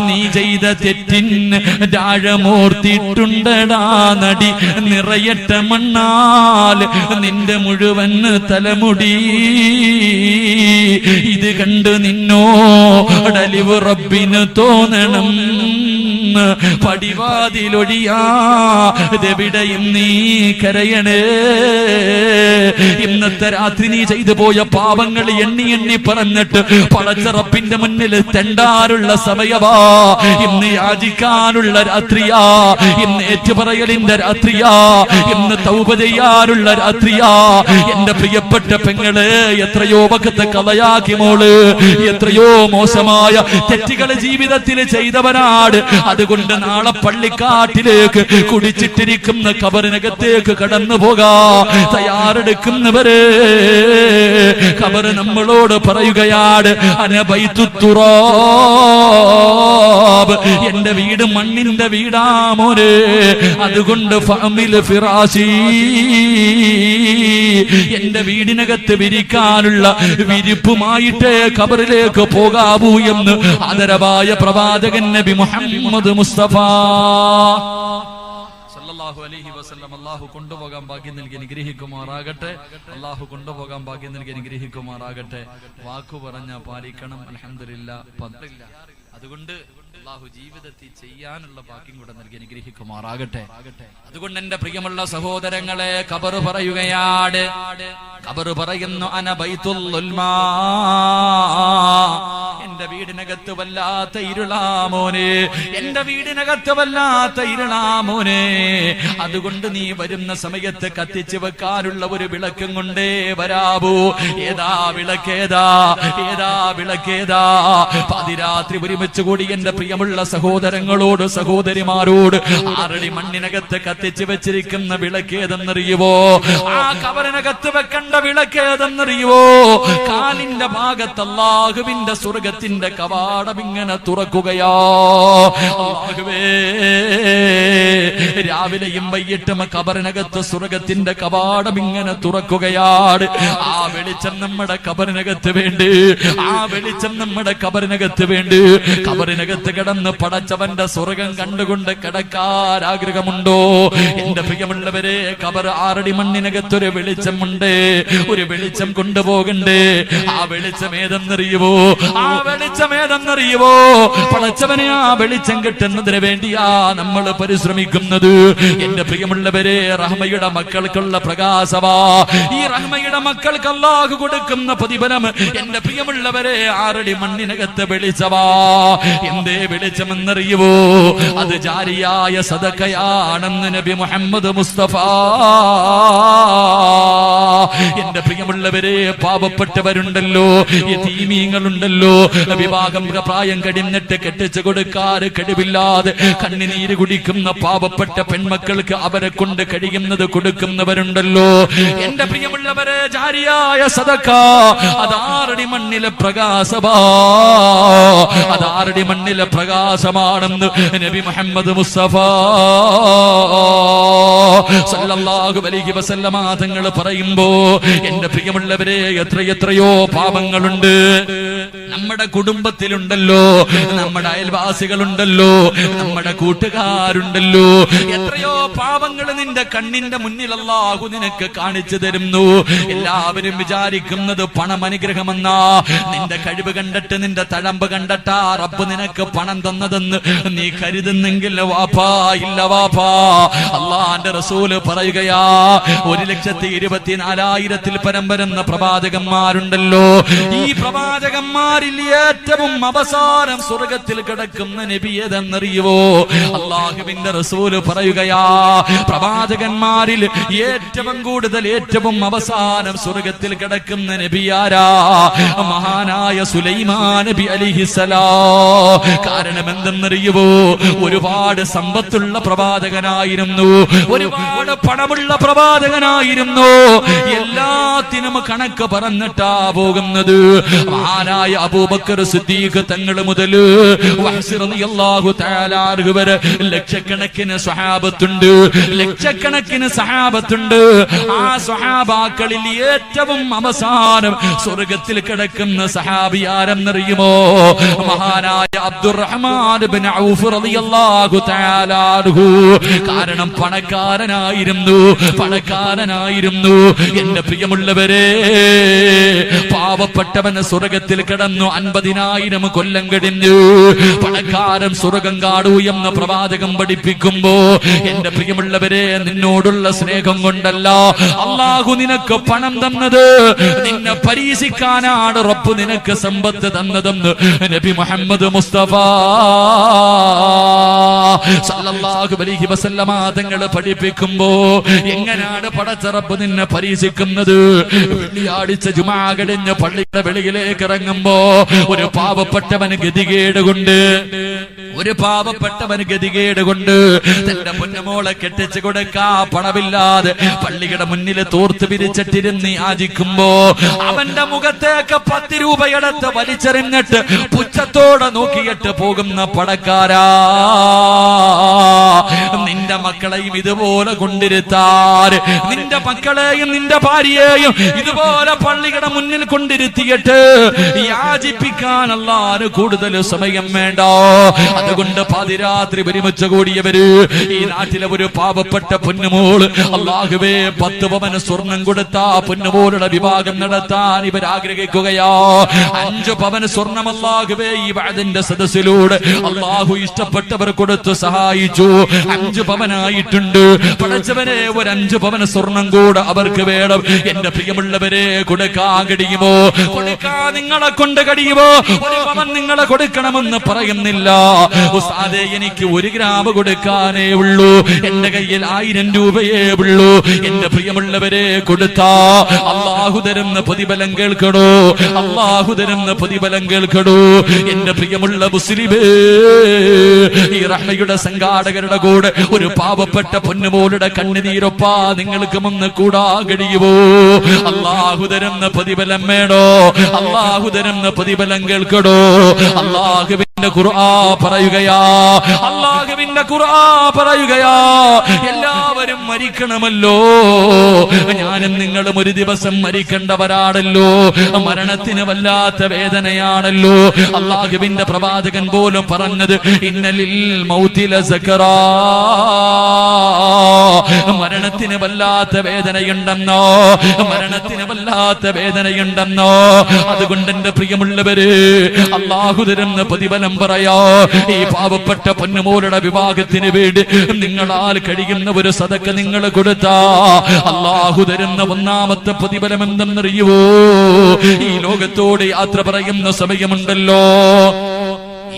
നീ ചെയ്ത തെറ്റിന് താഴമോർത്തിട്ടുണ്ടടാ നടി. നിറയട്ട മണ്ണാൽ നിന്റെ മുഴുവൻ തലമുടി. ഇത് കണ്ട് നിന്നോടലിവ് റബ്ബിന് തോന്നണം. പടിവാതിലൊഴിയാതെവിടെയും നീ കരയണേ. ഇന്നത്തെ രാത്രി നീ ചെയ്തു പോയ പാപങ്ങൾ എണ്ണി എണ്ണി പറഞ്ഞിട്ട് പടച്ച റബ്ബിന്റെ മുന്നിൽ തെണ്ടാനുള്ള സമയമാ. ഇന്ന് യാചിക്കാനുള്ള രാത്രിയാ. ഇന്ന് ഏറ്റുപറയലിന്റെ രാത്രിയാ. ഇന്ന് തൗബ ചെയ്യാനുള്ള രാത്രിയാ. എന്റെ പ്രിയപ്പെട്ട പെങ്ങളെ, എത്രയോ വഖത്ത് കളയാക്കി മോള്. എത്രയോ മോശമായ തെറ്റുകൾ ജീവിതത്തിൽ ചെയ്തവനാട്. അതുകൊണ്ട് നാളെ പള്ളിക്കാട്ടിലേക്ക് കുടിച്ചിട്ടിരിക്കുന്ന കബറിനകത്തേക്ക് കടന്നു പോകാ തയ്യാറെടുക്കുന്നവരെ ഖബർ നമ്മളോട് പറയുകയാണ്, അനബൈതുത്തുറാബ്, എന്റെ വീട് മണ്ണിന്റെ വീടാ മോനെ. അതുകൊണ്ട് ഫഅമിൽ ഫിറാശി, എന്റെ വീടിനകത്ത് വിരിക്കാനുള്ള വിരിപ്പുമായിട്ടേ ഖബറിലേക്ക് പോകാവൂ എന്ന് ആദരവായ പ്രവാചകൻ നബി മുഹമ്മദ് മുസ്തഫ സല്ലല്ലാഹു അലൈഹി വസല്ലം. അല്ലാഹു കൊണ്ടുപോകാൻ ഭാഗ്യം നൽകി അനുഗ്രഹിക്കുമാറാകട്ടെ. അല്ലാഹു കൊണ്ടുപോകാൻ ഭാഗ്യം നൽകി അനുഗ്രഹിക്കുമാറാകട്ടെ. വാക്കു പറഞ്ഞ പാലിക്കണം. അൽഹംദുലില്ലാഹ്. അതുകൊണ്ട് അല്ലാഹു ജീവിതത്തിൽ ചെയ്യാനുള്ള ഭാഗ്യം കൂടെ നൽകി അനുഗ്രഹിക്കുമാറാകട്ടെ. അതുകൊണ്ട് എന്റെ പ്രിയമുള്ള സഹോദരങ്ങളെ, ഖബർ പറയുകയാണ്. ഖബർ പറയുന്നു, അന ബൈത്തുൽ ഉൽമാ, എന്റെ വീടിനകത്ത് വല്ലാത്ത ഇരുളാമോനെ, എന്റെ വീടിനകത്ത് വല്ലാത്ത ഇരുളാമോനെ. അതുകൊണ്ട് നീ വരുന്ന സമയത്ത് കത്തിച്ചു വെക്കാനുള്ള ഒരു വിളക്കും കൊണ്ടേ വരാവൂ. ഏതാ വിളക്കേതാ? ഏതാ വിളക്കേതാ? പാതിരാത്രി ഒരുമിച്ച് കൂടി എന്റെ പ്രിയമുള്ള സഹോദരങ്ങളോട് സഹോദരിമാരോട് 6 അടി മണ്ണിനകത്ത് കത്തിച്ചു വെച്ചിരിക്കുന്ന വിളക്കേതെന്നറിയുവോ? ആ കബറിനകത്ത് വെക്കേണ്ട വിളക്കേതെന്നറിയുവോ? കാലിന്റെ ഭാഗത്ത് അല്ലാഹുവിന്റെ സ്വർഗ്ഗത്തിൽ സ്വർഗത്തിന്റെ കവാടം ഇങ്ങനെ തുറക്കുകയാ. അല്ലാഹുവേ, രാവിലെയും വൈകിട്ടും ഖബറിനകത്ത് സ്വർഗത്തിന്റെ കവാടം ഇങ്ങനെ തുറക്കുകയാണ്. ആ വെളിച്ചം നമ്മുടെ ഖബറിനകത്ത് വേണ്ടി, ആ വെളിച്ചം നമ്മുടെ ഖബറിനകത്ത് വേണ്ടി. ഖബറിനകത്ത് കിടന്ന് പടച്ചവന്റെ സ്വർഗം കണ്ടുകൊണ്ട് കിടക്കാൻ ആഗ്രഹമുണ്ടോ? എന്റെ പ്രിയമുള്ളവരെ, ഖബർ 6 അടി മണ്ണിനകത്തൊരു വെളിച്ചമുണ്ട്. ഒരു വെളിച്ചം കൊണ്ടുപോകണ്ടേ. ആ വെളിച്ചം ഏതെന്നറിയുവോ? ആ വെളിച്ചം ഏതെന്നറിയുവോ? പടച്ചവനെ, ആ വെളിച്ചം കിട്ടുന്നതിന് വേണ്ടിയാ നമ്മൾ പരിശ്രമിക്കുന്നത്. എന്റെ പ്രിയമുള്ളവരെ, റഹ്മയുടെ മക്കൾക്കുള്ള പ്രകാശവാ. ഈ റഹ്മയുടെ മക്കൾക്ക് അല്ലാഹു കൊടുക്കുന്ന പ്രതിഫലം എന്റെ പ്രിയമുള്ളവരെ 6 അടി മണ്ണിനകത്ത് വെളിച്ചവാ. എന്തേ വെളിച്ചമെന്നറിയുവോ? അത് ജാരിയായ സദഖയാണെന്ന് നബി മുഹമ്മദ് മുസ്തഫ. എന്റെ പ്രിയമുള്ളവരെ, പാവപ്പെട്ടവരുണ്ടല്ലോ, യതീമീങ്ങളുണ്ടല്ലോ, വിവാഹം പ്രായം കഴിഞ്ഞിട്ട് കെട്ടിച്ചു കൊടുക്കാറ് കഴിവില്ലാതെ കണ്ണിനീര് കുടിക്കുന്ന പാവപ്പെട്ട പെൺമക്കൾക്ക് അവരെ കൊണ്ട് കഴിയുന്നത് കൊടുക്കുന്നവരുണ്ടല്ലോ. എന്റെ പ്രിയമുള്ളവരെ, ജാരിയായ സദഖ അത് 6 അടി മണ്ണിലെ പ്രകാശമാ. അത് 6 അടി മണ്ണിലെ പ്രകാശമാണെന്ന് നബി മുഹമ്മദ് മുസ്തഫ സല്ലല്ലാഹു അലൈഹി വസല്ലമ തങ്ങൾ പറയുമ്പോ, എന്റെ പ്രിയമുള്ളവരെ, എത്രയോ പാപങ്ങളുണ്ട് നമ്മുടെ കുടുംബത്തിലുണ്ടല്ലോ, നമ്മുടെ അയൽവാസികളുണ്ടല്ലോ, നമ്മുടെ കൂട്ടുകാരുണ്ടല്ലോ. എത്രയോ പാപങ്ങൾ നിന്റെ കണ്ണിന്റെ മുന്നിൽ അല്ലാഹു നിനക്ക് കാണിച്ചു തരുന്നു. എല്ലാവരും വിചാരിക്കുന്നത് പണം അനുഗ്രഹമെന്നാ. നിന്റെ കഴിവ് കണ്ടിട്ട്, നിന്റെ തഴമ്പ് കണ്ടിട്ടാ റബ്ബ് നിനക്ക് പണം തന്നതെന്ന് നീ കരുതുന്നെങ്കിൽ വാപ്പാ, ഇല്ല വാപ്പാ. അല്ലാഹുവിന്റെ റസൂല് പറയുകയാ, 1,24,000 പരം വരുന്ന പ്രവാചകന്മാരുണ്ടല്ലോ. ഈ പ്രവാചകന്മാരിൽ ഏറ്റവും അവസാനം സ്വർഗത്തിൽ കിടക്കുന്ന നബി ഏതെന്നറിയുവോ? അല്ലാഹുവിന്റെ റസൂല് പറയുകയാ, പ്രവാചകന്മാരിൽ ഏറ്റവും കൂടുതൽ, ഏറ്റവും അവസാനം സ്വർഗത്തിൽ കിടക്കുന്ന നബി ആരാ? മഹാനായ സുലൈമാൻ നബി അലൈഹിസ്സലാം. കാരണം എന്തെന്നറിയുവോ? ഒരുപാട് സമ്പത്തുള്ള പ്രവാചകനായിരുന്നു, ഒരുപാട് പണമുള്ള പ്രവാചകനായിരുന്നു. എല്ലാത്തിനും കണക്ക് പറഞ്ഞിട്ടാ പോകുന്നത്. മഹാനായ അബൂബക്കർ സിദ്ദീഖ് തങ്ങൾ മുതൽ വഹ്ശ് റളിയല്ലാഹു തആല അൻഹു വരെ ലക്ഷക്കണക്കിന് സ്വഹാബത്തുണ്ട്, ലക്ഷക്കണക്കിന് സഹാബത്തുണ്ട്. ആ സ്വഹാബാക്കളിൽ ഏറ്റവും അവസാനം സ്വർഗത്തിൽ കിടക്കുന്ന സഹാബി ആരെന്നറിയുമോ? മഹാനായ അബ്ദുറഹ്മാൻ ഇബ്നു ഔഫ് റളിയല്ലാഹു തആല അൻഹു. കാരണം പണക്കാരനായിരുന്നു, പണക്കാരനായിരുന്നു. എന്റെ പ്രിയമുള്ളവരെ, പാവപ്പെട്ടവന് സ്വർഗത്തിൽ കിടന്നു 50,000 കൊല്ലം കഴിഞ്ഞു. പണക്കാരൻ സ്വർഗം കാണൂ എന്ന് പ്രവാചകം പഠിപ്പിക്കുമ്പോ, എന്റെ പ്രിയമുള്ളവരെ, നിന്നോടുള്ള സ്നേഹം കൊണ്ടല്ല അല്ലാഹു നിനക്ക് പണം തന്നത്, നിന്നെ പരീക്ഷിക്കാനാണ് റബ്ബ് നിനക്ക് സമ്പത്ത് തന്നതെന്ന് നബി മുഹമ്മദ് മുസ്തഫ സല്ലല്ലാഹു അലൈഹി വസല്ലമ തങ്ങൾ പഠിപ്പിക്കുമ്പോ, എങ്ങനെയാണ് പടച്ച റബ്ബ് നിന്നെ പരീക്ഷിക്കുന്നത്? വെള്ളിയാഴ്ച ജുമാ കഴിഞ്ഞ് പള്ളിയുടെ വെളിയിലേക്ക് ഇറങ്ങുമ്പോ ഒരു പാവപ്പെട്ടവന് ഗതികേട് കൊണ്ട്, ഒരു പാവപ്പെട്ടവന് ഗതികേട് കൊണ്ട് തന്റെ പൊന്നുമോളെ കെട്ടിച്ചു കൊടുക്കാ പണമില്ലാതെ പള്ളിയുടെ മുന്നിൽ തോർത്ത് പിരിച്ചിട്ടിരുന്ന് യാചിക്കുമ്പോ, അവന്റെ മുഖത്തേക്ക് 10 രൂപയെടുത്ത് വലിച്ചെറിഞ്ഞിട്ട് പുച്ഛത്തോടെ നോക്കിയിട്ട് പോകുന്ന പണക്കാരാ, നിന്റെ മക്കളെയും ഇതുപോലെ കൊണ്ടിരുത്താൻ, നിന്റെ മക്കളെയും നിന്റെ ഭാര്യയെയും ഇതുപോലെ പള്ളിയുടെ മുന്നിൽ കൊണ്ടിരുത്തിയിട്ട് യാചിപ്പിക്കാൻ അല്ലാഹു കൂടുതൽ സമയം വേണ്ട. അതുകൊണ്ട് പാതിരാത്രി ഒരുമിച്ച് കൂടിയവര്, ഈ നാട്ടിലെ ഒരു പാവപ്പെട്ട പൊന്നുമോള്, അല്ലാഹുവേ 10 പവന് സ്വർണം കൊടുത്താ പൊന്നുമോളുടെ വിവാഹം നടത്താൻ ഇവർ ആഗ്രഹിക്കുകയാ. 5 പവന് സ്വർണം അല്ലാഹുവേ ഈ വഅദിന്റെ സദസ്സിലൂടെ അല്ലാഹു ഇഷ്ടപ്പെട്ടവർ കൊടുത്തു സഹായിച്ചു. 5 പവനായിട്ടുണ്ട്. പടച്ചവനെ, ഒരു 5 പവന് സ്വർണം കൂടെ അവർക്ക് വേണം. എന്റെ പ്രിയമുള്ളവരെ, കൊടുക്കാൻ കഴിയുമോ? കൊടുക്കാൻ നിങ്ങളെ കൊണ്ട് കഴിയുമോ? 1 പവൻ നിങ്ങളെ കൊടുക്കണമെന്ന് പറയുന്നില്ല. ഉസ്താദേ, എനിക്ക് 1 ഗ്രാം കൊടുക്കാനേ ഉള്ളൂ, എന്റെ കയ്യിൽ 1000 രൂപയേ ഉള്ളൂ. എന്റെ പ്രിയമുള്ളവരെ, കൊടുത്താ അല്ലാഹു തരുന്ന പ്രതിഫലം കേൾക്കണോ? അല്ലാഹു തരുന്ന പ്രതിഫലം കേൾക്കണോ? എന്റെ പ്രിയമുള്ള മുസ്ലിമേ, ഈ റഹ്മയുടെ സംഘാടകരുടെ കൂടെ ഒരു പാവപ്പെട്ട പൊന്നുമോളുടെ കണ്ണുനീരൊപ്പാ നിങ്ങൾക്ക് ഒന്ന് കൂടാൻ കഴിയുമോ? അല്ലാഹു തരുന്ന പ്രതിഫലം വേണോ? അല്ലാഹു തരുന്ന പ്രതിഫലം പൊന്നുബലം കേൾക്കടോ. അല്ലാഹുവിന്റെ ഖുർആൻ പറയുകയാ, അല്ലാഹുവിന്റെ ഖുർആൻ പറയുകയാ, എല്ലാവരും മരിക്കണമല്ലോ, ഞാനും നിങ്ങളും ഒരു ദിവസം മരിക്കേണ്ടവരാണല്ലോ. മരണത്തിന് വല്ലാത്ത വേദനയാണല്ലോ. അല്ലാഹുവിന്റെ പ്രവാചകൻ പോലും പറഞ്ഞത് ഇന്നലിൽ മൗതി ലസകറാ, മരണത്തിന് വല്ലാത്ത വേദനയുണ്ടെന്നോ, മരണത്തിന് വല്ലാത്ത വേദനയുണ്ടെന്നോ. അതുകൊണ്ട് എന്റെ പ്രിയമുള്ളവര്, അല്ലാഹു തരുന്ന പ്രതിഫലം പറയാ. ഈ പാവപ്പെട്ട പൊന്നുമോളുടെ വിവാഹത്തിന് വേണ്ടി നിങ്ങളാൽ കഴിയുന്ന ഒരു സദക്ക നിങ്ങൾ കൊടുത്താ അല്ലാഹു തരുന്ന ഒന്നാമത്തെ പ്രതിഫലം എന്തെന്നറിയുവോ? ഈ ലോകത്തോട് യാത്ര പറയുന്ന സമയമുണ്ടല്ലോ,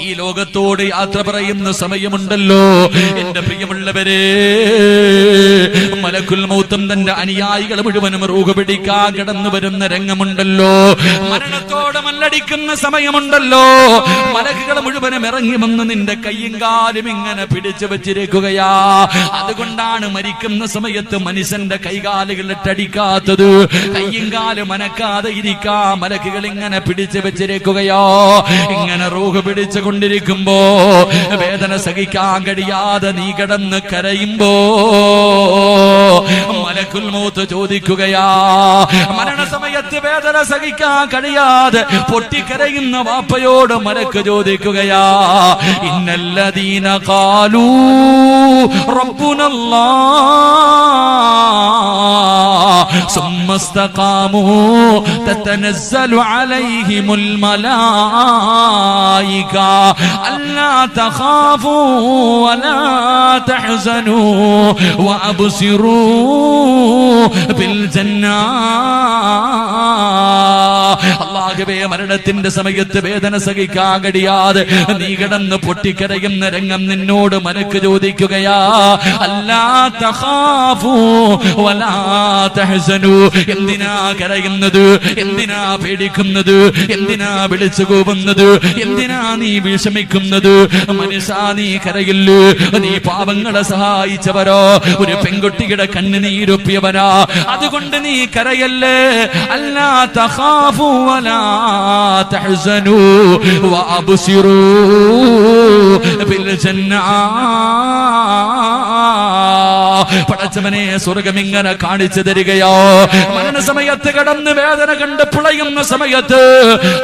ഈ ലോകത്തോട് യാത്ര പറയുന്ന സമയമുണ്ടല്ലോ എന്റെ പ്രിയമുള്ളവരെ, മലക്കുൽ മൗത്തും തന്റെ അനുയായികൾ മുഴുവനും റൂഹ് പിടിക്കാൻ കടന്നു വരുന്ന രംഗമുണ്ടല്ലോ. മരണത്തോട് മല്ലടിക്കുന്ന സമയമുണ്ടല്ലോ. മലക്കുകൾ മുഴുവനും ഇറങ്ങി വന്ന് നിന്റെ കയ്യും കാലും ഇങ്ങനെ പിടിച്ചു വെച്ചിരിക്കുകയാ. അതുകൊണ്ടാണ് മരിക്കുന്ന സമയത്ത് മനുഷ്യന്റെ കൈകാലുകൾ ഇട്ടടിക്കാത്തത്. കയ്യും കാലും അനക്കാതെ ഇരിക്കാൻ മലക്കുകൾ ഇങ്ങനെ പിടിച്ചു വെച്ചിരിക്കുകയോ. ഇങ്ങനെ റൂഹ് പിടിച്ചു കൊണ്ടിരിക്കുമ്പോ വേദന സഹിക്കാൻ കഴിയാതെ നീ കിടന്ന് കരയുമ്പോ മലക്കുൽ മൗത്ത് ചോദിക്കുകയാ. മരണസമയത്ത് വേദന സഹിക്കാൻ കഴിയാതെ പൊട്ടിക്കരയുന്ന വാപ്പയോട് മലക്ക് ചോദിക്കുകയാ, ഇന്നല്ലദീന ഖാലൂ റബ്ബുനല്ലാഹ് സുമ്മസ്തഖാമൂ തതനസ്സലു അലൈഹിമുൽ മലായിക അല്ലാ തഖാഫൂ വലാ തഹ്സനൂ വഅബ്സിറൂ ബിൽ ജന്നാ. അല്ലാഹുവേ, മരണത്തിന്റെ സമയത്ത് വേദന സഹിക്കാൻ കഴിയാതെ നീ കിടന്ന് പൊട്ടിക്കരയുന്ന രംഗം നിന്നോട് മലക്ക് ചോദിക്കുകയാ, അല്ലാ തഖാഫൂ വലാ തഹ്സനൂ. എന്തിനാ കരയുന്നത്? എന്തിനാ പേടിക്കുന്നത്? എന്തിനാ വിളിച്ചു കൂവുന്നത്? എന്തിനാ നീ വിഷമിക്കുന്നത്? മനുഷ്യാ, നീ കരയില്ലു. നീ പാവങ്ങളെ സഹായിച്ചവരോ, ഒരു പെൺകുട്ടിയുടെ കണ്ണുനീരൊപ്പിയവരാ. അതുകൊണ്ട് നീ കരയല്ലേ. അല്ലാ തഖാഫൂ വലാ തഹ്സനൂ വഅബ്സിറൂ ബിൽ ജന്നാ. പടച്ചവനെ, സ്വർഗം ഇങ്ങനെ കാണിച്ചു തരികയോ. മരണസമയത്ത് കടന്ന് വേദന കണ്ട് പുളയുന്ന സമയത്ത്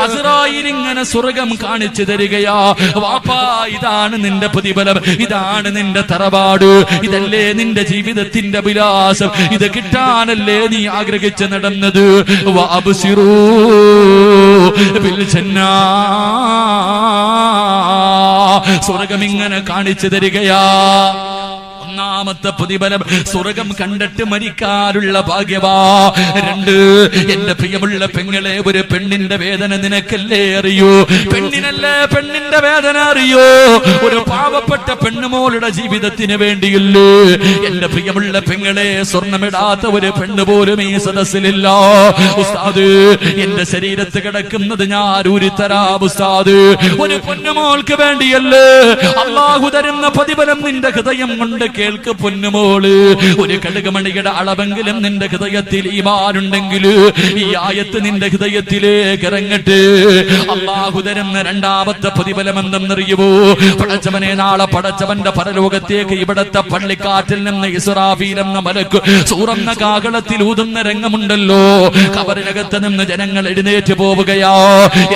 അസ്രായീൽ ഇങ്ങനെ സ്വർഗം കാണിച്ചു തരികയോ. വാപ്പാ, ഇതാണ് നിന്റെ പ്രതിഫലം, ഇതാണ് നിന്റെ തറവാട്, ഇതല്ലേ നിന്റെ ജീവിതത്തിന്റെ വിലാസം, ഇത് കിട്ടാനല്ലേ നീ ആഗ്രഹിച്ച് നടന്നത്. വഅബ്സിറൂ ബിൽ ജന്നാ. സ്വർഗം ഇങ്ങനെ കാണിച്ചു തരികയാ. ഒന്നാമത്തെ പ്രതിഫലം സ്വർഗം കണ്ടിട്ട് മരിക്കാനുള്ള ഭാഗ്യവാ. രണ്ട്, എന്റെ പ്രിയമുള്ള പെങ്ങളെ, ഒരു പെണ്ണിന്റെ വേദന നിനക്കല്ലേ അറിയൂ? പെണ്ണിനല്ലേ പെണ്ണിന്റെ വേദന അറിയൂ? ഒരു പാവപ്പെട്ട പെണ്ണുമോളുടെ ജീവിതത്തിന് വേണ്ടിയില്ലേ എന്റെ പ്രിയമുള്ള പെങ്ങളെ? സ്വർണ്ണമിടാത്ത ഒരു പെണ്ണ് പോലും ഈ സദസ്സിലില്ല. ഉസ്താദ്, എന്റെ ശരീരത്ത് കിടക്കുന്നത് ഞാൻ ഊരിത്തരാം ഉസ്താദ്. ഒരു പൊന്നുമോൾക്ക് വേണ്ടിയല്ലേ അല്ലാഹു തരുന്ന പ്രതിഫലം. നിന്റെ ഹൃദയം കൊണ്ട് കേൾക്ക് പൊന്നുമോള്, ഒരു കടുകുമണിയുടെ അളവെങ്കിലും നിന്റെ ഹൃദയത്തിൽ ഈമാനുണ്ടെങ്കിൽ ഈ ആയത്ത് നിന്റെ ഹൃദയത്തിലേക്ക് ഇറങ്ങട്ടെ. അല്ലാഹു തരുന്ന രണ്ടാമത്തെ പ്രതിഫലം എന്തെന്നറിയുമോ? പടച്ചവനെ, നാളെ പടച്ചവന്റെ പരലോകത്തേക്ക് ഇവിടത്തെ പള്ളിക്കാറ്റിൽ നിന്ന് ഇസ്രാഫീൽ എന്ന മലക്ക് സൂറന്ന കാഹളത്തിൽ ഊതുന്ന രംഗമുണ്ടല്ലോ. ഖബറിനകത്ത് നിന്ന് ജനങ്ങൾ എഴുന്നേറ്റ് പോവുകയാ.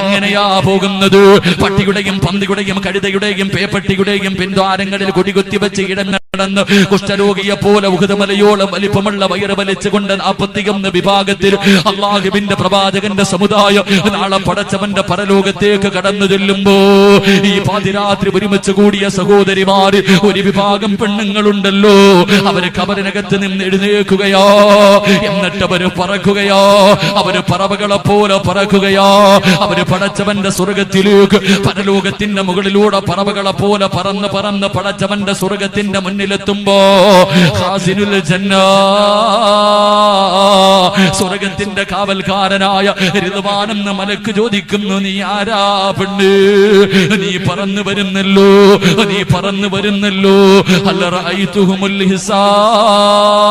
എങ്ങനെയാ പോകുന്നത്? പട്ടിയുടെയും പന്നിയുടെയും കഴുതയുടെയും പേപ്പട്ടിയുടെയും പിൻദ്വാരങ്ങളിൽ കൊടികുത്തി വെച്ച് ഇടങ്ങടന്ന് കുഷ്ഠരോഗിയെ പോലെ ഉഹുദമലയോളം വലിപ്പമുള്ള വയറ് വലിച്ചുകൊണ്ട് 41 വിഭാഗത്തിൽ അല്ലാഹുവിന്റെ പ്രവാചകന്റെ സമുദായം നാളെ പടച്ചവന്റെ പരലോകത്തേക്ക് കടന്നു ചെല്ലുമ്പോ ഈ പാതിരാത്രി ഒരുമിച്ച് കൂടിയ സഹോദരിമാർ, ഒരു വിഭാഗം പെണ്ണുങ്ങളുണ്ടല്ലോ, അവര് ഖബറിനകത്ത് നിന്ന് എഴുന്നേൽക്കുകയോ. എന്നിട്ട് അവര് പറക്കുകയോ. അവര് പറവകളെ പോലെ പറക്കുകയോ. അവര് പടച്ചവന്റെ സ്വർഗത്തിലേക്ക്, പരലോകത്തിന്റെ മുകളിലൂടെ പറവകളെ പോലെ പറന്ന് പറന്ന് പടച്ചവന്റെ സ്വർഗത്തിന്റെ മുന്നിലെത്തുമ്പോ വിളിക്കുമ്പോ ഖാസിനുൽ ജന്ന, സ്വർഗത്തിന്റെ കാവൽക്കാരനായ റിദ്വാനെന്ന മലക്ക് ചോദിക്കുന്നു, നീ ആരാ പെണ്ണ്? നീ പറന്നു വരുന്നല്ലോ, നീ പറന്നു വരുന്നല്ലോ. ഹൽ റഅയ്തുഹുൽ ഹിസാബ്,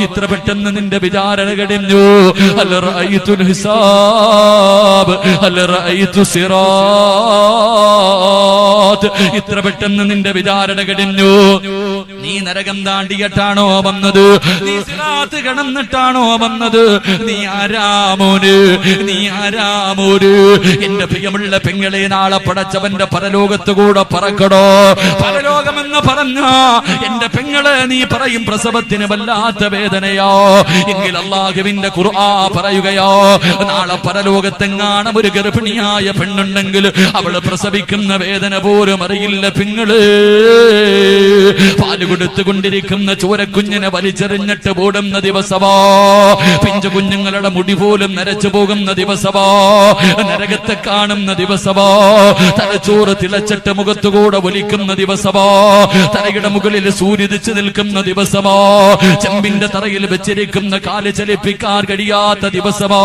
ഇത്ര പെട്ടെന്ന് നിന്റെ വിചാരണ കഴിഞ്ഞു. ഹൽ റഅയ്തുൽ ഹിസാബ്, ഹൽ റഅയ്തു സിറാത്ത്, ഇത്ര പെട്ടെന്ന് നിന്റെ വിചാരണ കഴിഞ്ഞു. നീ നരകം താണ്ടിയിട്ടാണോ വന്നത്? നീ സിറാത്ത് കടന്നിട്ടാണോ വന്നത്? നീ ആരാമോന്? നീ ആരാമോന്? എന്റെ പ്രിയമുള്ള പെങ്ങളെ, നാളെ പടച്ചവന്റെ പരലോകത്ത് കൂടെ പറക്കടോ. പരലോകമെന്ന് പറഞ്ഞ എന്റെ പെങ്ങളെ, നീ പറയും പ്രസവത്തിന് വല്ലാത്ത വേദനയോ. എങ്കിൽ അല്ലാഹുവിന്റെ ഖുർആൻ പറയുകയോ, നാളെ പരലോകത്തെങ്ങാനും ഒരു ഗർഭിണിയായ പെണ്ണുണ്ടെങ്കിൽ അവള് പ്രസവിക്കുന്ന വേദന പോലും അറിയില്ല പെങ്ങള്. പാല് കൊടുത്തുകൊണ്ടിരിക്കുന്ന ചോരക്കുഞ്ഞിനെ വലിച്ചെറിഞ്ഞിട്ട് ഓടുന്ന ദിവസമോ, പിഞ്ചു കുഞ്ഞുങ്ങളുടെ മുടി പോലും നരച്ചു പോകുന്ന ദിവസമോ, നരകത്തെ കാണുന്ന ദിവസമോ, തലച്ചോറ് തിളച്ചിട്ട് മുഖത്തുകൂടെ ഒലിക്കുന്ന ദിവസമോ, തലയുടെ മുകളിൽ സൂര്യദിച്ച് നിൽക്കുന്ന ദിവസമോ, ചെമ്പിന്റെ തറയിൽ വെച്ചിരിക്കുന്ന കാല് ചലിപ്പിക്കാൻ കഴിയാത്ത ദിവസമോ,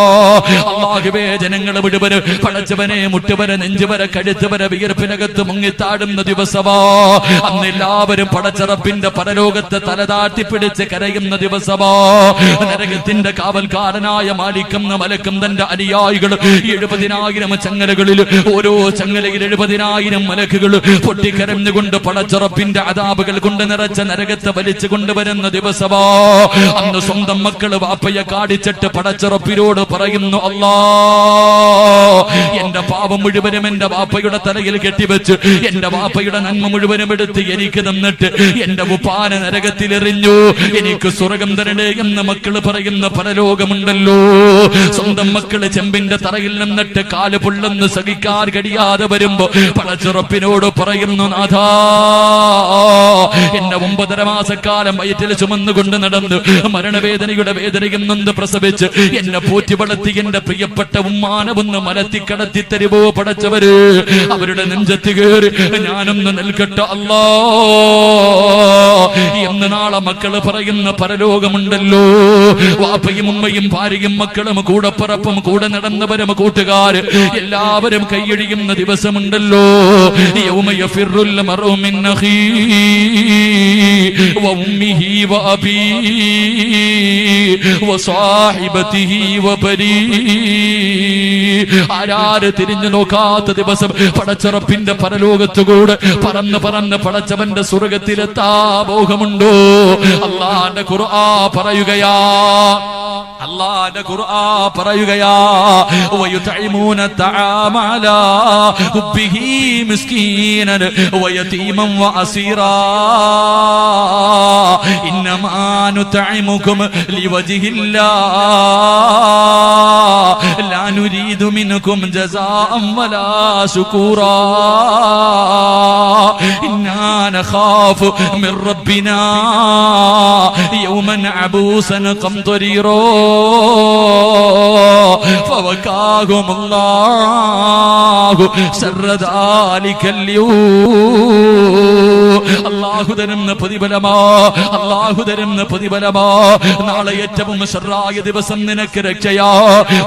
അല്ലാഹുവേ ജനങ്ങൾ മുഴുവന് പടച്ചവനെ മുട്ടുവരെ നെഞ്ചുവരെ കഴുത്തുവരെ വിയർപ്പിനകത്ത് മുങ്ങിത്താടുന്ന ദിവസമോ, അന്ന് എല്ലാവരും പടച്ചറപ്പിന്റെ പരലോകത്തെ തലതാട്ടിപ്പിടിച്ച് കരയുന്ന ദിവസമോ, നരകത്തിന്റെ കാവൽക്കാരനായ മാലിക്കെന്ന മലക്കും തന്റെ അനുയായികൾ 70,000 ചങ്ങലകളിൽ ഓരോ ചങ്ങലയിൽ 70,000 മലക്കുകൾ പൊട്ടിക്കരഞ്ഞുകൊണ്ട് പടച്ചറപ്പിന്റെ അദാബുകൾ കൊണ്ട് നിറച്ച നരകത്തെ വലിച്ചു കൊണ്ടുവരുന്ന ദിവസമോ, അന്ന് സ്വന്തം മക്കള് വാപ്പയെ കാടിച്ചിട്ട് പടച്ചറപ്പിനോട് പറയുന്നു, അല്ലാ എന്റെ പാപം മുഴുവനും എന്റെ വാപ്പയുടെ തലയിൽ കെട്ടിവെച്ച് എന്റെ വാപ്പയുടെ നന്മ മുഴുവനും എടുത്ത് എനിക്ക് തന്നിട്ട് എന്റെ ഉപ്പാനെ നരകത്തിലെറിഞ്ഞു, എനിക്ക് സ്വർഗം തരണേ എന്ന് മക്കള് പറയുന്ന പരലോകമുണ്ടല്ലോ. സ്വന്തം മക്കള് ചെമ്പിന്റെ തറയിൽ നിന്നിട്ട് കാല് പൊള്ളുന്ന് സഹിക്കാൻ കഴിയാതെ വരുമ്പോ പടച്ചുറപ്പിനോട് പറയുന്നു, നാഥാ എന്നെ 9.5 മാസക്കാലം വയറ്റിൽ ചുമന്നുകൊണ്ട് നടന്ന് മരണവേദനയുടെ വേദനയും നൊന്ന് പ്രസവിച്ച് എന്നെ പോറ്റി വളർത്തി എന്റെ പ്രിയപ്പെട്ട ഉമ്മാനെ ഒന്ന് മലത്തി കടത്തി തരുവോ പടച്ചവര്? അവരുടെ നെഞ്ചത്ത് കയറി ഞാനൊന്ന് നിൽക്കട്ടെ അല്ലാ എന്ന് നാളെ മക്കള് പറയുന്ന പരലോകമുണ്ടല്ലോ. വാപ്പയും ഉമ്മയും ഭാര്യയും മക്കളും കൂടപ്പറപ്പും കൂടെ നടന്നവരും കൂട്ടുകാര് എല്ലാവരും കൈയടിയുന്ന ദിവസമുണ്ടല്ലോ. യൗമ യഫിറുൽ മർഉ മിൻ അഖീഹി വഉമ്മിഹി വഅബീഹി വസാഹിബതിഹി വബനീഹി. ആരാര് തിരിഞ്ഞു നോക്കാത്ത ദിവസം പടച്ചറപ്പിന്റെ പരലോകത്തുകൂടെ പറന്ന് പറന്ന് പടച്ചവന്റെ സ്വർഗത്തിലെത്താ മോഹമുണ്ടോ? അല്ലാഹുവിന്റെ ഖുർആൻ പറയുകയാ, അല്ലാഹുവിന്റെ ഖുർആൻ പറയുകയാ, വയുതഇമൂന തആമ അലാ ഹുബ്ബിഹി മിസ്കീനൻ വയതീമൻ വഅസീറാ ഇന്നമാ നുതഇമുകും ലിവജ്ഹില്ലാഹ് ലാ നുരീദു മിൻകും ജസാഅൻ വലാ ശുകൂറാ ഇന്നാ നഖാഫു മിർ റബ്ബിനാ യൗമൻ അബൂസൻ ഖംതരീറാ فوقاهم الله شر ذلك اليوم. അല്ലാഹു തരുന്ന പ്രതിഫലമാ, അല്ലാഹു തരുന്ന പ്രതിഫലമാ. നാളെ ഏറ്റവും ശർറായ ദിവസം നിനക്ക് രക്ഷയാ.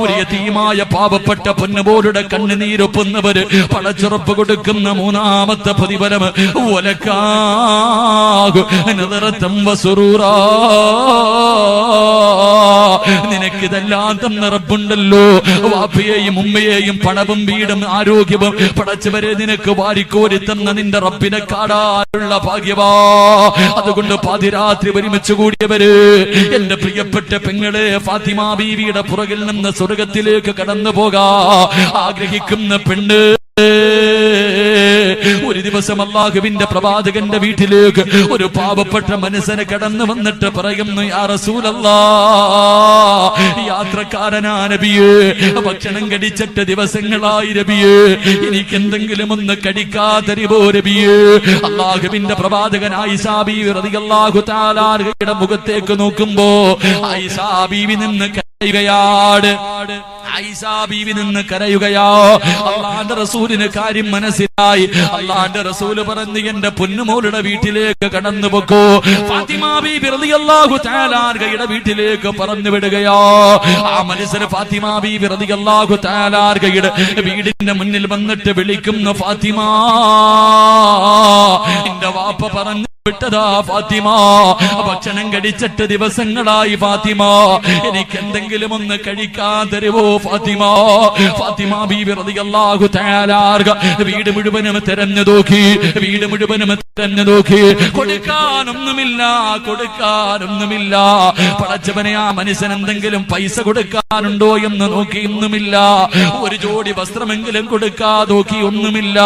ഒരു യതീമായ പാവപ്പെട്ട പൊന്നുപോലുടെ കണ്ണുനീരൊപ്പുന്നവര് പടച്ചുറപ്പ് കൊടുക്കുന്ന 3ാമത്തെ പ്രതിഫലം വലക്കാഹു നദറതൻ വസുറൂറാ. നിനക്കിതെല്ലാം തന്ന റബ്ബുണ്ടല്ലോ. വാപ്പയെയും ഉമ്മയെയും പണവും വീടും ആരോഗ്യവും പടച്ചവരെ നിനക്ക് വാരിക്കോരി തന്ന നിന്റെ റബ്ബിനെ കാണാനുള്ള ഭാഗ്യവാ. അതുകൊണ്ട് പാതിരാത്രി ഒരുമിച്ച് കൂടിയവര് എന്റെ പ്രിയപ്പെട്ട പെങ്ങളെ ഫാത്തിമ ബീവിയുടെ പുറകിൽ നിന്ന് സ്വർഗത്തിലേക്ക് കടന്നു പോകാ ആഗ്രഹിക്കുന്ന പെണ്ണ്, ഒരു ദിവസം അല്ലാഹുവിന്റെ പ്രവാചകന്റെ വീട്ടിലേക്ക് ഒരു പാവപ്പെട്ട മനുഷ്യനെ കടന്നു വന്നിട്ട് പറയുന്നു, യാ റസൂലല്ലാഹ്, യാത്രക്കാരനാ നബിയേ, ഭക്ഷണം കടിച്ചിട്ട് ദിവസങ്ങളായി നബിയേ, എനിക്ക് എന്തെങ്കിലും ഒന്ന് കടിക്കാതരുവോ നബിയേ? അല്ലാഹുവിന്റെ പ്രവാചകൻ ആയിഷാ ബീവി റളിയല്ലാഹു തആല അൻഹയുടെ മുഖത്തേക്ക് നോക്കുമ്പോ ആയിഷാ ബീവി നിന്ന് കരയുകയാണ്. ആയിഷാ ബീവി നിന്ന് കരയുകയാ. അല്ലാഹുവിന്റെ റസൂലിന് കാര്യം മനസ്സിലായി. അല്ലാഹുവിന്റെ റസൂല് പറഞ്ഞു എന്റെ പൊന്നുമോളുടെ വീട്ടിലേക്ക് കടന്നു പോക്കോ. ഫാത്തിമ ബീബി റളിയല്ലാഹു തആല അൻഹയുടെ വീട്ടിലേക്ക് പറഞ്ഞു വിടുകയോ. ആ മനുഷ്യന് ഫാത്തിമ ബീബി റളിയല്ലാഹു തആല അൻഹയുടെ വീടിന്റെ മുന്നിൽ വന്നിട്ട് വിളിക്കുന്നു, ഫാത്തിമ എന്റെ വാപ്പ പറഞ്ഞു വിട്ടതാ ഫാത്തിമ, ഭക്ഷണം കഴിച്ചിട്ട് ദിവസങ്ങളായി ഫാത്തിമ, എനിക്ക് എന്തെങ്കിലും ഒന്ന് കഴിക്കാൻ തരുവോ ഫാത്തിമ. ഫാത്തിമ ബീബി റളിയല്ലാഹു തആല വീട് മുഴുവനും തെരഞ്ഞു നോക്കി, വീട് മുഴുവനും തെരഞ്ഞു നോക്കി, കൊടുക്കാനൊന്നുമില്ല, കൊടുക്കാനൊന്നുമില്ല. പടച്ചവനെ, ആ മനുഷ്യൻ എന്തെങ്കിലും പൈസ കൊടുക്കാനുണ്ടോ എന്ന് നോക്കി, ഒന്നുമില്ല. ഒരു ജോഡി വസ്ത്രമെങ്കിലും കൊടുക്കാൻ നോക്കി, ഒന്നുമില്ല.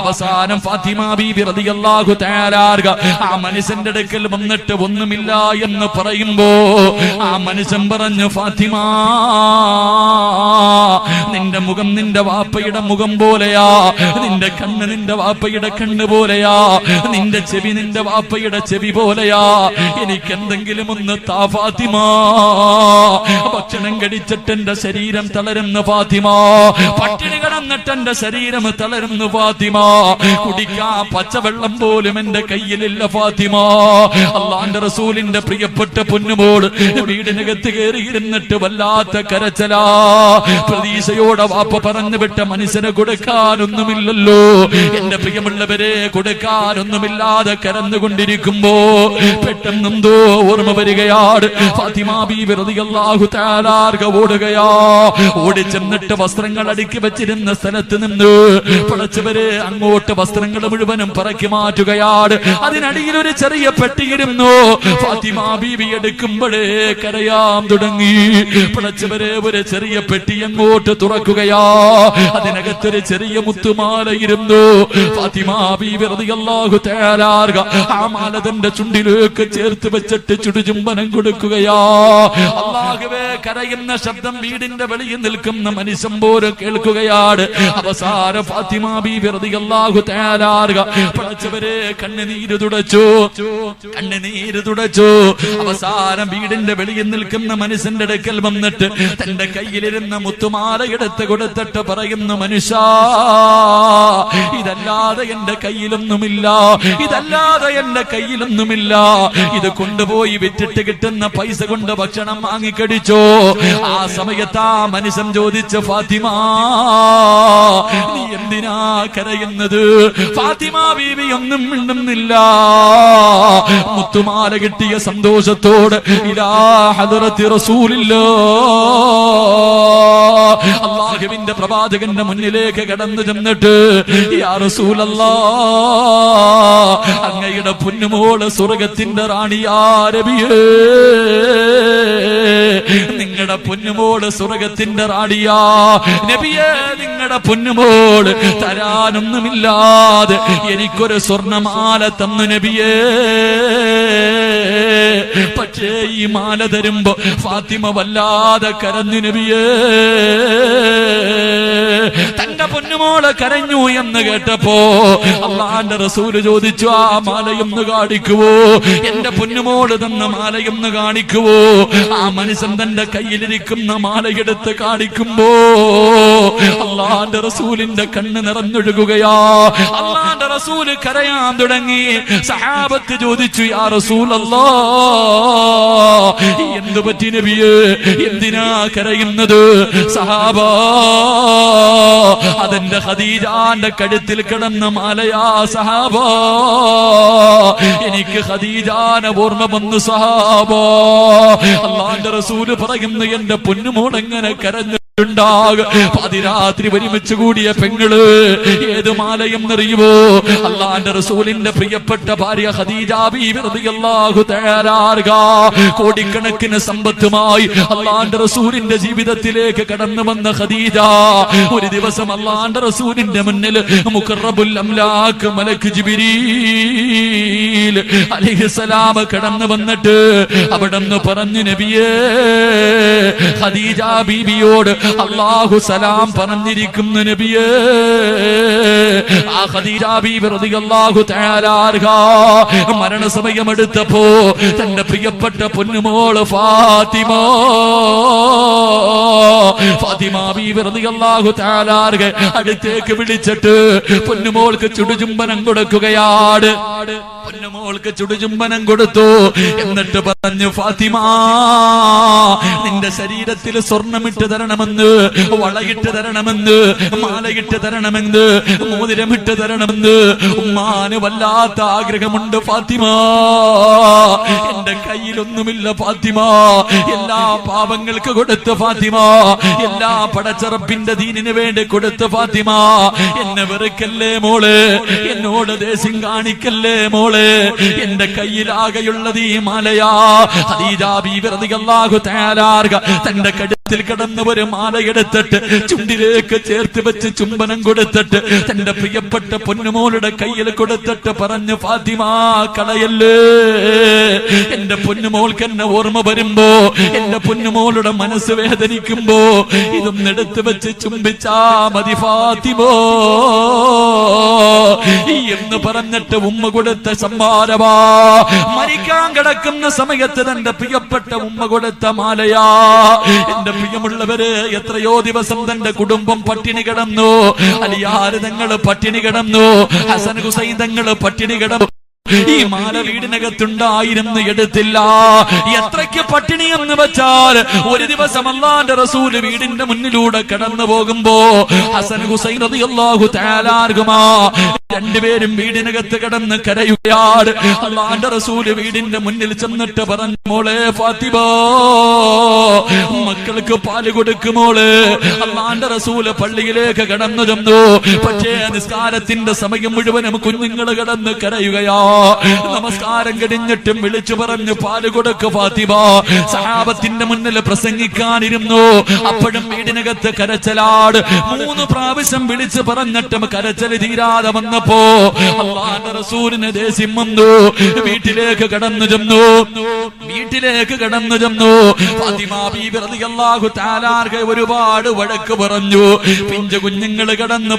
അവസാനം ഫാത്തിമ ബീബി റളിയല്ലാഹു തആല ആ മനുഷ്യന്റെ അടുക്കൽ വന്നിട്ട് ഒന്നുമില്ല എന്ന് പറയുമ്പോ ആ മനുഷ്യൻ പറഞ്ഞു, ഫാത്തിമ നിന്റെ മുഖം നിന്റെ വാപ്പയുടെ മുഖം പോലെയാ, നിന്റെ കണ്ണ് നിന്റെ വാപ്പയുടെ കണ്ണ് പോലെയാ, നിന്റെ ചെവി നിന്റെ വാപ്പയുടെ ചെവി പോലെയാ, എനിക്ക് എന്തെങ്കിലും ഒന്ന് താ ഫാത്തിമ. ഭക്ഷണം കഴിച്ചിട്ട് എന്റെ ശരീരം തളരുന്നു ഫാത്തിമ, പട്ടിണി കിടന്നിട്ട് എന്റെ ശരീരം തളരുന്നു ഫാത്തിമ, കുടിക്കാ പച്ചവെള്ളം പോലും എന്റെ കയ്യിലില്ല ഫാത്തിമ. അല്ലാഹുവിന്റെ റസൂലിന്റെ പ്രിയപ്പെട്ട പൊന്നുമോൾ വീടിനകത്ത് കയറിയിരുന്നിട്ട് വല്ലാത്ത കരച്ചലാ. പ്രതീക്ഷയോടെ വാപ്പ പറഞ്ഞു വിട്ട മനുഷ്യന് കൊടുക്കാനൊന്നുമില്ലല്ലോ. എന്റെ പ്രിയമുള്ളവരെ, കൊടുക്കാനൊന്നുമില്ലാതെ കരന്നുകൊണ്ടിരിക്കുമ്പോ പെട്ടെന്നെന്തോ ഓർമ്മ വരികയാണ്. ഫാത്തിമ ബീബി റളിയല്ലാഹു തആല ഓടുകയാ. ഓടിച്ചെന്നിട്ട് വസ്ത്രങ്ങൾ അടുക്കി വെച്ചിരുന്ന സ്ഥലത്ത് നിന്ന് പടച്ചവരെ അങ്ങോട്ട് വസ്ത്രങ്ങൾ മുഴുവനും പറക്കി മാറ്റുകയാണ്. അതിനടിയിൽ ഒരു ചെറിയ പെട്ടിയിരുന്നു. ഫാത്തിമ ബീബി എടുക്കുമ്പോഴേ കരയാൻ തുടങ്ങി. പടച്ചവരെ, ഒരു ചെറിയ പെട്ടി അങ്ങോട്ട് തുറക്കുകയാ. അതിനകത്തൊരു ചെറിയ മുത്തുമാലയിരുന്നു. ഫാത്തിമ ബീബി റളിയല്ലാഹു തആല ആ മാല തന്റെ ചുണ്ടിലേക്ക് ചേർത്ത് വെച്ചിട്ട് ചുടുചുംബനം കൊടുക്കുകയാ. അല്ലാഹുവേ, കരയുന്ന ശബ്ദം വീടിന്റെ വെളിയിൽ നിൽക്കുന്ന മനുഷ്യൻ പോലും കേൾക്കുകയാണ്. അവസാനം ഫാത്തിമ ബീബി റളിയല്ലാഹു തആല പടച്ചവരെ കണ്ണുനീര് തുടച്ചു, കണ്ണുനീര് തുടച്ചു. അവസാനം വീടിന്റെ വെളിയിൽ നിൽക്കുന്ന മനുഷ്യന്റെ അടുക്കൽ വന്നിട്ട് തന്റെ കയ്യിലിരുന്ന മുത്തുമാല എടുത്ത് കൊടുത്തിട്ട് പറയുന്നു, മനുഷ്യ, ഇതല്ലാതെ എന്റെ കയ്യിലൊന്നുമില്ല, ഇതല്ലാതെ എന്റെ കയ്യിലൊന്നുമില്ല. ഇത് കൊണ്ടുപോയി വിറ്റിട്ട് കിട്ടുന്ന പൈസ കൊണ്ട് ഭക്ഷണം വാങ്ങിക്കടിച്ചോ. ആ സമയത്ത് ആ മനുഷ്യൻ ചോദിച്ചു, ഫാത്തിമ നീ എന്തിനാ കരയുന്നത്? ഫാത്തിമ ബീബി ഒന്നും മിണ്ടുന്നില്ല. മുത്തുമാല കിട്ടിയ സന്തോഷത്തോടെ ഇലാ ഹദറത്തി റസൂലില്ലാഹ്, അല്ലാഹുവിന്റെ പ്രവാചകന്റെ മുന്നിലേക്ക് കടന്നു ചെന്നിട്ട്, യാ റസൂലല്ലാഹ്, അങ്ങയുടെ പൊന്നുമോള് സ്വർഗത്തിന്റെ റാണിയാ നബിയേ, നിങ്ങളുടെ പൊന്നുമോള് സ്വർഗത്തിന്റെ റാണിയാ നബിയേ, നിങ്ങളുടെ പൊന്നുമോള് തരാനൊന്നുമില്ലാതെ എനിക്കൊരു സ്വർണമാല തന്നു നബിയേ. പക്ഷേ ഈ മാല തരുമ്പോ ഫാത്തിമ വല്ലാതെ കരഞ്ഞു നബിയേ. തന്റെ പൊന്നുമോള് കരഞ്ഞു എന്ന് കേട്ടപ്പോ അല്ലാഹുവിന്റെ റസൂല് ചോദിച്ചു, ആ മാലയൊന്ന് കാണിക്കുവോ? എന്റെ പൊന്നുമോള് തന്ന മാലയൊന്ന് കാണിക്കുവോ? ആ മനുഷ്യൻ തന്റെ കയ്യിലിരിക്കുന്ന മാലയെടുത്ത് കാണിക്കുമ്പോ അല്ലാഹുവിന്റെ റസൂലിന്റെ കണ്ണ് നിറഞ്ഞൊഴുകുകയാ. അല്ലാഹുവിന്റെ റസൂല് കരയാൻ തുടങ്ങി. സഹാബത്ത് ചോദിച്ചു, യാ റസൂലല്ലാഹ്, എന്തു പറ്റി നബിയേ, എന്തിനാ കരയുന്നത്? സഹാബ, അതെന്റെ ഖദീജാന്റെ കഴുത്തിൽ കിടന്ന മാലയാ സഹാബ, എനിക്ക് ഖദീജാനെ ഓർമ്മ വന്നു സഹാബ. അല്ലാഹുവിന്റെ റസൂല് പറയുന്നു, എന്റെ പൊന്നുമോൾ എങ്ങനെ കരഞ്ഞു പാതിരാത്രി ഒരുമിച്ച് കൂടിയ പെങ്ങള് ഏത് മാലയെന്നറിയുമോ? അല്ലാഹുവിന്റെ റസൂലിന്റെ പ്രിയപ്പെട്ട ഭാര്യ ഖദീജ ബീവി റളിയല്ലാഹു തആല അൻഹാ കോടിക്കണക്കിന് സമ്പത്തുമായി അല്ലാഹുവിന്റെ റസൂലിന്റെ ജീവിതത്തിലേക്ക് കടന്നു വന്ന ഖദീജ ഒരു ദിവസം അല്ലാഹുവിന്റെ റസൂലിന്റെ മുന്നിൽ മുഖറബുൽ അംലാക്ക് മലക്ക് ജിബ്രീൽ അലൈഹിസ്സലാം കടന്നു വന്നിട്ട് അവിടെന്ന് പറഞ്ഞു, നബിയേ, ഖദീജ ബീവിയോട് അല്ലാഹു സലാം പറഞ്ഞിരിക്കുന്നു നബിയേ. ആ ഖദീജ ബീവി റളിയല്ലാഹു തആല അൻഹ മരണസമയമെടുത്തപ്പോ തന്റെ പ്രിയപ്പെട്ട പൊന്നുമോള് ഫാത്തിമ ബീവി റളിയല്ലാഹു തആല അൻഹ അടുത്തേക്ക് വിളിച്ചിട്ട് പൊന്നുമോൾക്ക് ചുടുചുംബനം കൊടുക്കുകയാണ്. പൊന്നുമോൾക്ക് ചുടുചുംബനം കൊടുത്തു. എന്നിട്ട് പറഞ്ഞു, ഫാത്തിമ, നിന്റെ ശരീരത്തിൽ സ്വർണ്ണമിട്ട് തരണമെന്ന്, വളയിട്ട് തരണമെന്ന്, മാലയിട്ട് തരണമെന്ന്, മോതിരമിട്ട് തരണമെന്ന് ഉമ്മാന് വല്ലാത്ത ആഗ്രഹമുണ്ട് ഫാത്തിമ. എന്റെ കയ്യിലൊന്നുമില്ല ഫാത്തിമ. എല്ലാ പാപങ്ങൾക്ക് കൊടുത്ത് ഫാത്തിമ, എല്ലാ പടച്ചറപ്പിന്റെ ദീനിന് വേണ്ടി കൊടുത്ത് ഫാത്തിമ. എന്നെ വെറുക്കല്ലേ മോള്, എന്നോട് ദേഷ്യം കാണിക്കല്ലേ മോള്. എന്റെ കയ്യിലാകെയുള്ളത് ഈ മാലയാ. ഖദീജ ബീവി റളിയല്ലാഹു തആല അൻഹ തന്റെ കഴുത്തിൽ കിടന്ന ഒരു മാലയെടുത്തിട്ട് ചുണ്ടിലേക്ക് ചേർത്ത് വെച്ച് ചുംബനം കൊടുത്തിട്ട് തന്റെ പ്രിയപ്പെട്ട പൊന്നുമോളുടെ കയ്യിൽ കൊടുത്തിട്ട് പറഞ്ഞു, ഫാത്തിമ, കളയല്ലേ. എന്റെ പൊന്നുമോൾക്ക് എന്നെ ഓർമ്മ വരുമ്പോ, എന്റെ പൊന്നുമോളുടെ മനസ്സ് വേദനിക്കുമ്പോ ഇതൊന്നും എടുത്തു വെച്ച് ചുംബിച്ചാ മതി ഫാത്തിമോ എന്ന് പറഞ്ഞിട്ട് ഉമ്മ കൊടുത്ത സമ്മാനമാ. മരിക്കാൻ കിടക്കുന്ന സമയത്ത് തന്റെ പ്രിയപ്പെട്ട ഉമ്മ കൊടുത്ത മാലയാ. എന്റെ പ്രിയമുള്ളവര്, എത്രയോ ദിവസം തന്റെ കുടുംബം പട്ടിണി കിടന്നു. അലിയാര് തങ്ങള് പട്ടിണി കിടന്നു. ഹസൻ ഹുസൈൻ തങ്ങള് പട്ടിണി കിടന്നു. ഈ മാല വീടിനകത്തുണ്ടായിരുന്നു, എടുത്തില്ല. എത്രയ്ക്ക് പട്ടിണി എന്ന് വെച്ചാൽ ഒരു ദിവസം അല്ലാഹുവിന്റെ റസൂല് വീടിന്റെ മുന്നിലൂടെ കടന്നു പോകുമ്പോ ഹസൻ ഹുസൈൻ റളിയല്ലാഹു തആല അൻഹുമാ രണ്ടുപേരും വീടിനകത്ത് കിടന്ന് കരയുകയാണ്. അല്ലാഹുവിന്റെ റസൂല് വീടിന്റെ മുന്നിൽ ചെന്നിട്ട് പറഞ്ഞു, മോളെ ഫാത്തിമ, മക്കൾക്ക് പാല് കൊടുക്കുമോള്. അല്ലാഹുവിന്റെ റസൂല് പള്ളിയിലേക്ക് കടന്നു ചെന്നു. പക്ഷേ നിസ്കാരത്തിന്റെ സമയം മുഴുവനും കുഞ്ഞുങ്ങൾ കിടന്ന് കരയുകയാ. നമസ്കാരം കഴിഞ്ഞിട്ടും വിളിച്ചു പറഞ്ഞു, പാല് കൊടുക്ക് ഫാത്തിമ. സഹാബത്തിന്റെ മുന്നിൽ പ്രസംഗിക്കാനിരുന്നു. അപ്പോഴും വീടിനകത്ത് കരച്ചലാട്. 3 പ്രാവശ്യം വിളിച്ചു പറഞ്ഞിട്ടും കരച്ചൽ തീരാതെ വന്നപ്പോ അല്ലാഹുവിന്റെ റസൂലിന് ദേഷ്യം വന്നു. വീട്ടിലേക്ക് കടന്നു ചെന്നു. ഫാത്തിമ ബീവി റളിയല്ലാഹു തആല അൻഹ ഒരുപാട് വഴക്ക് പറഞ്ഞു. പിഞ്ചു കുഞ്ഞുങ്ങൾ കടന്നു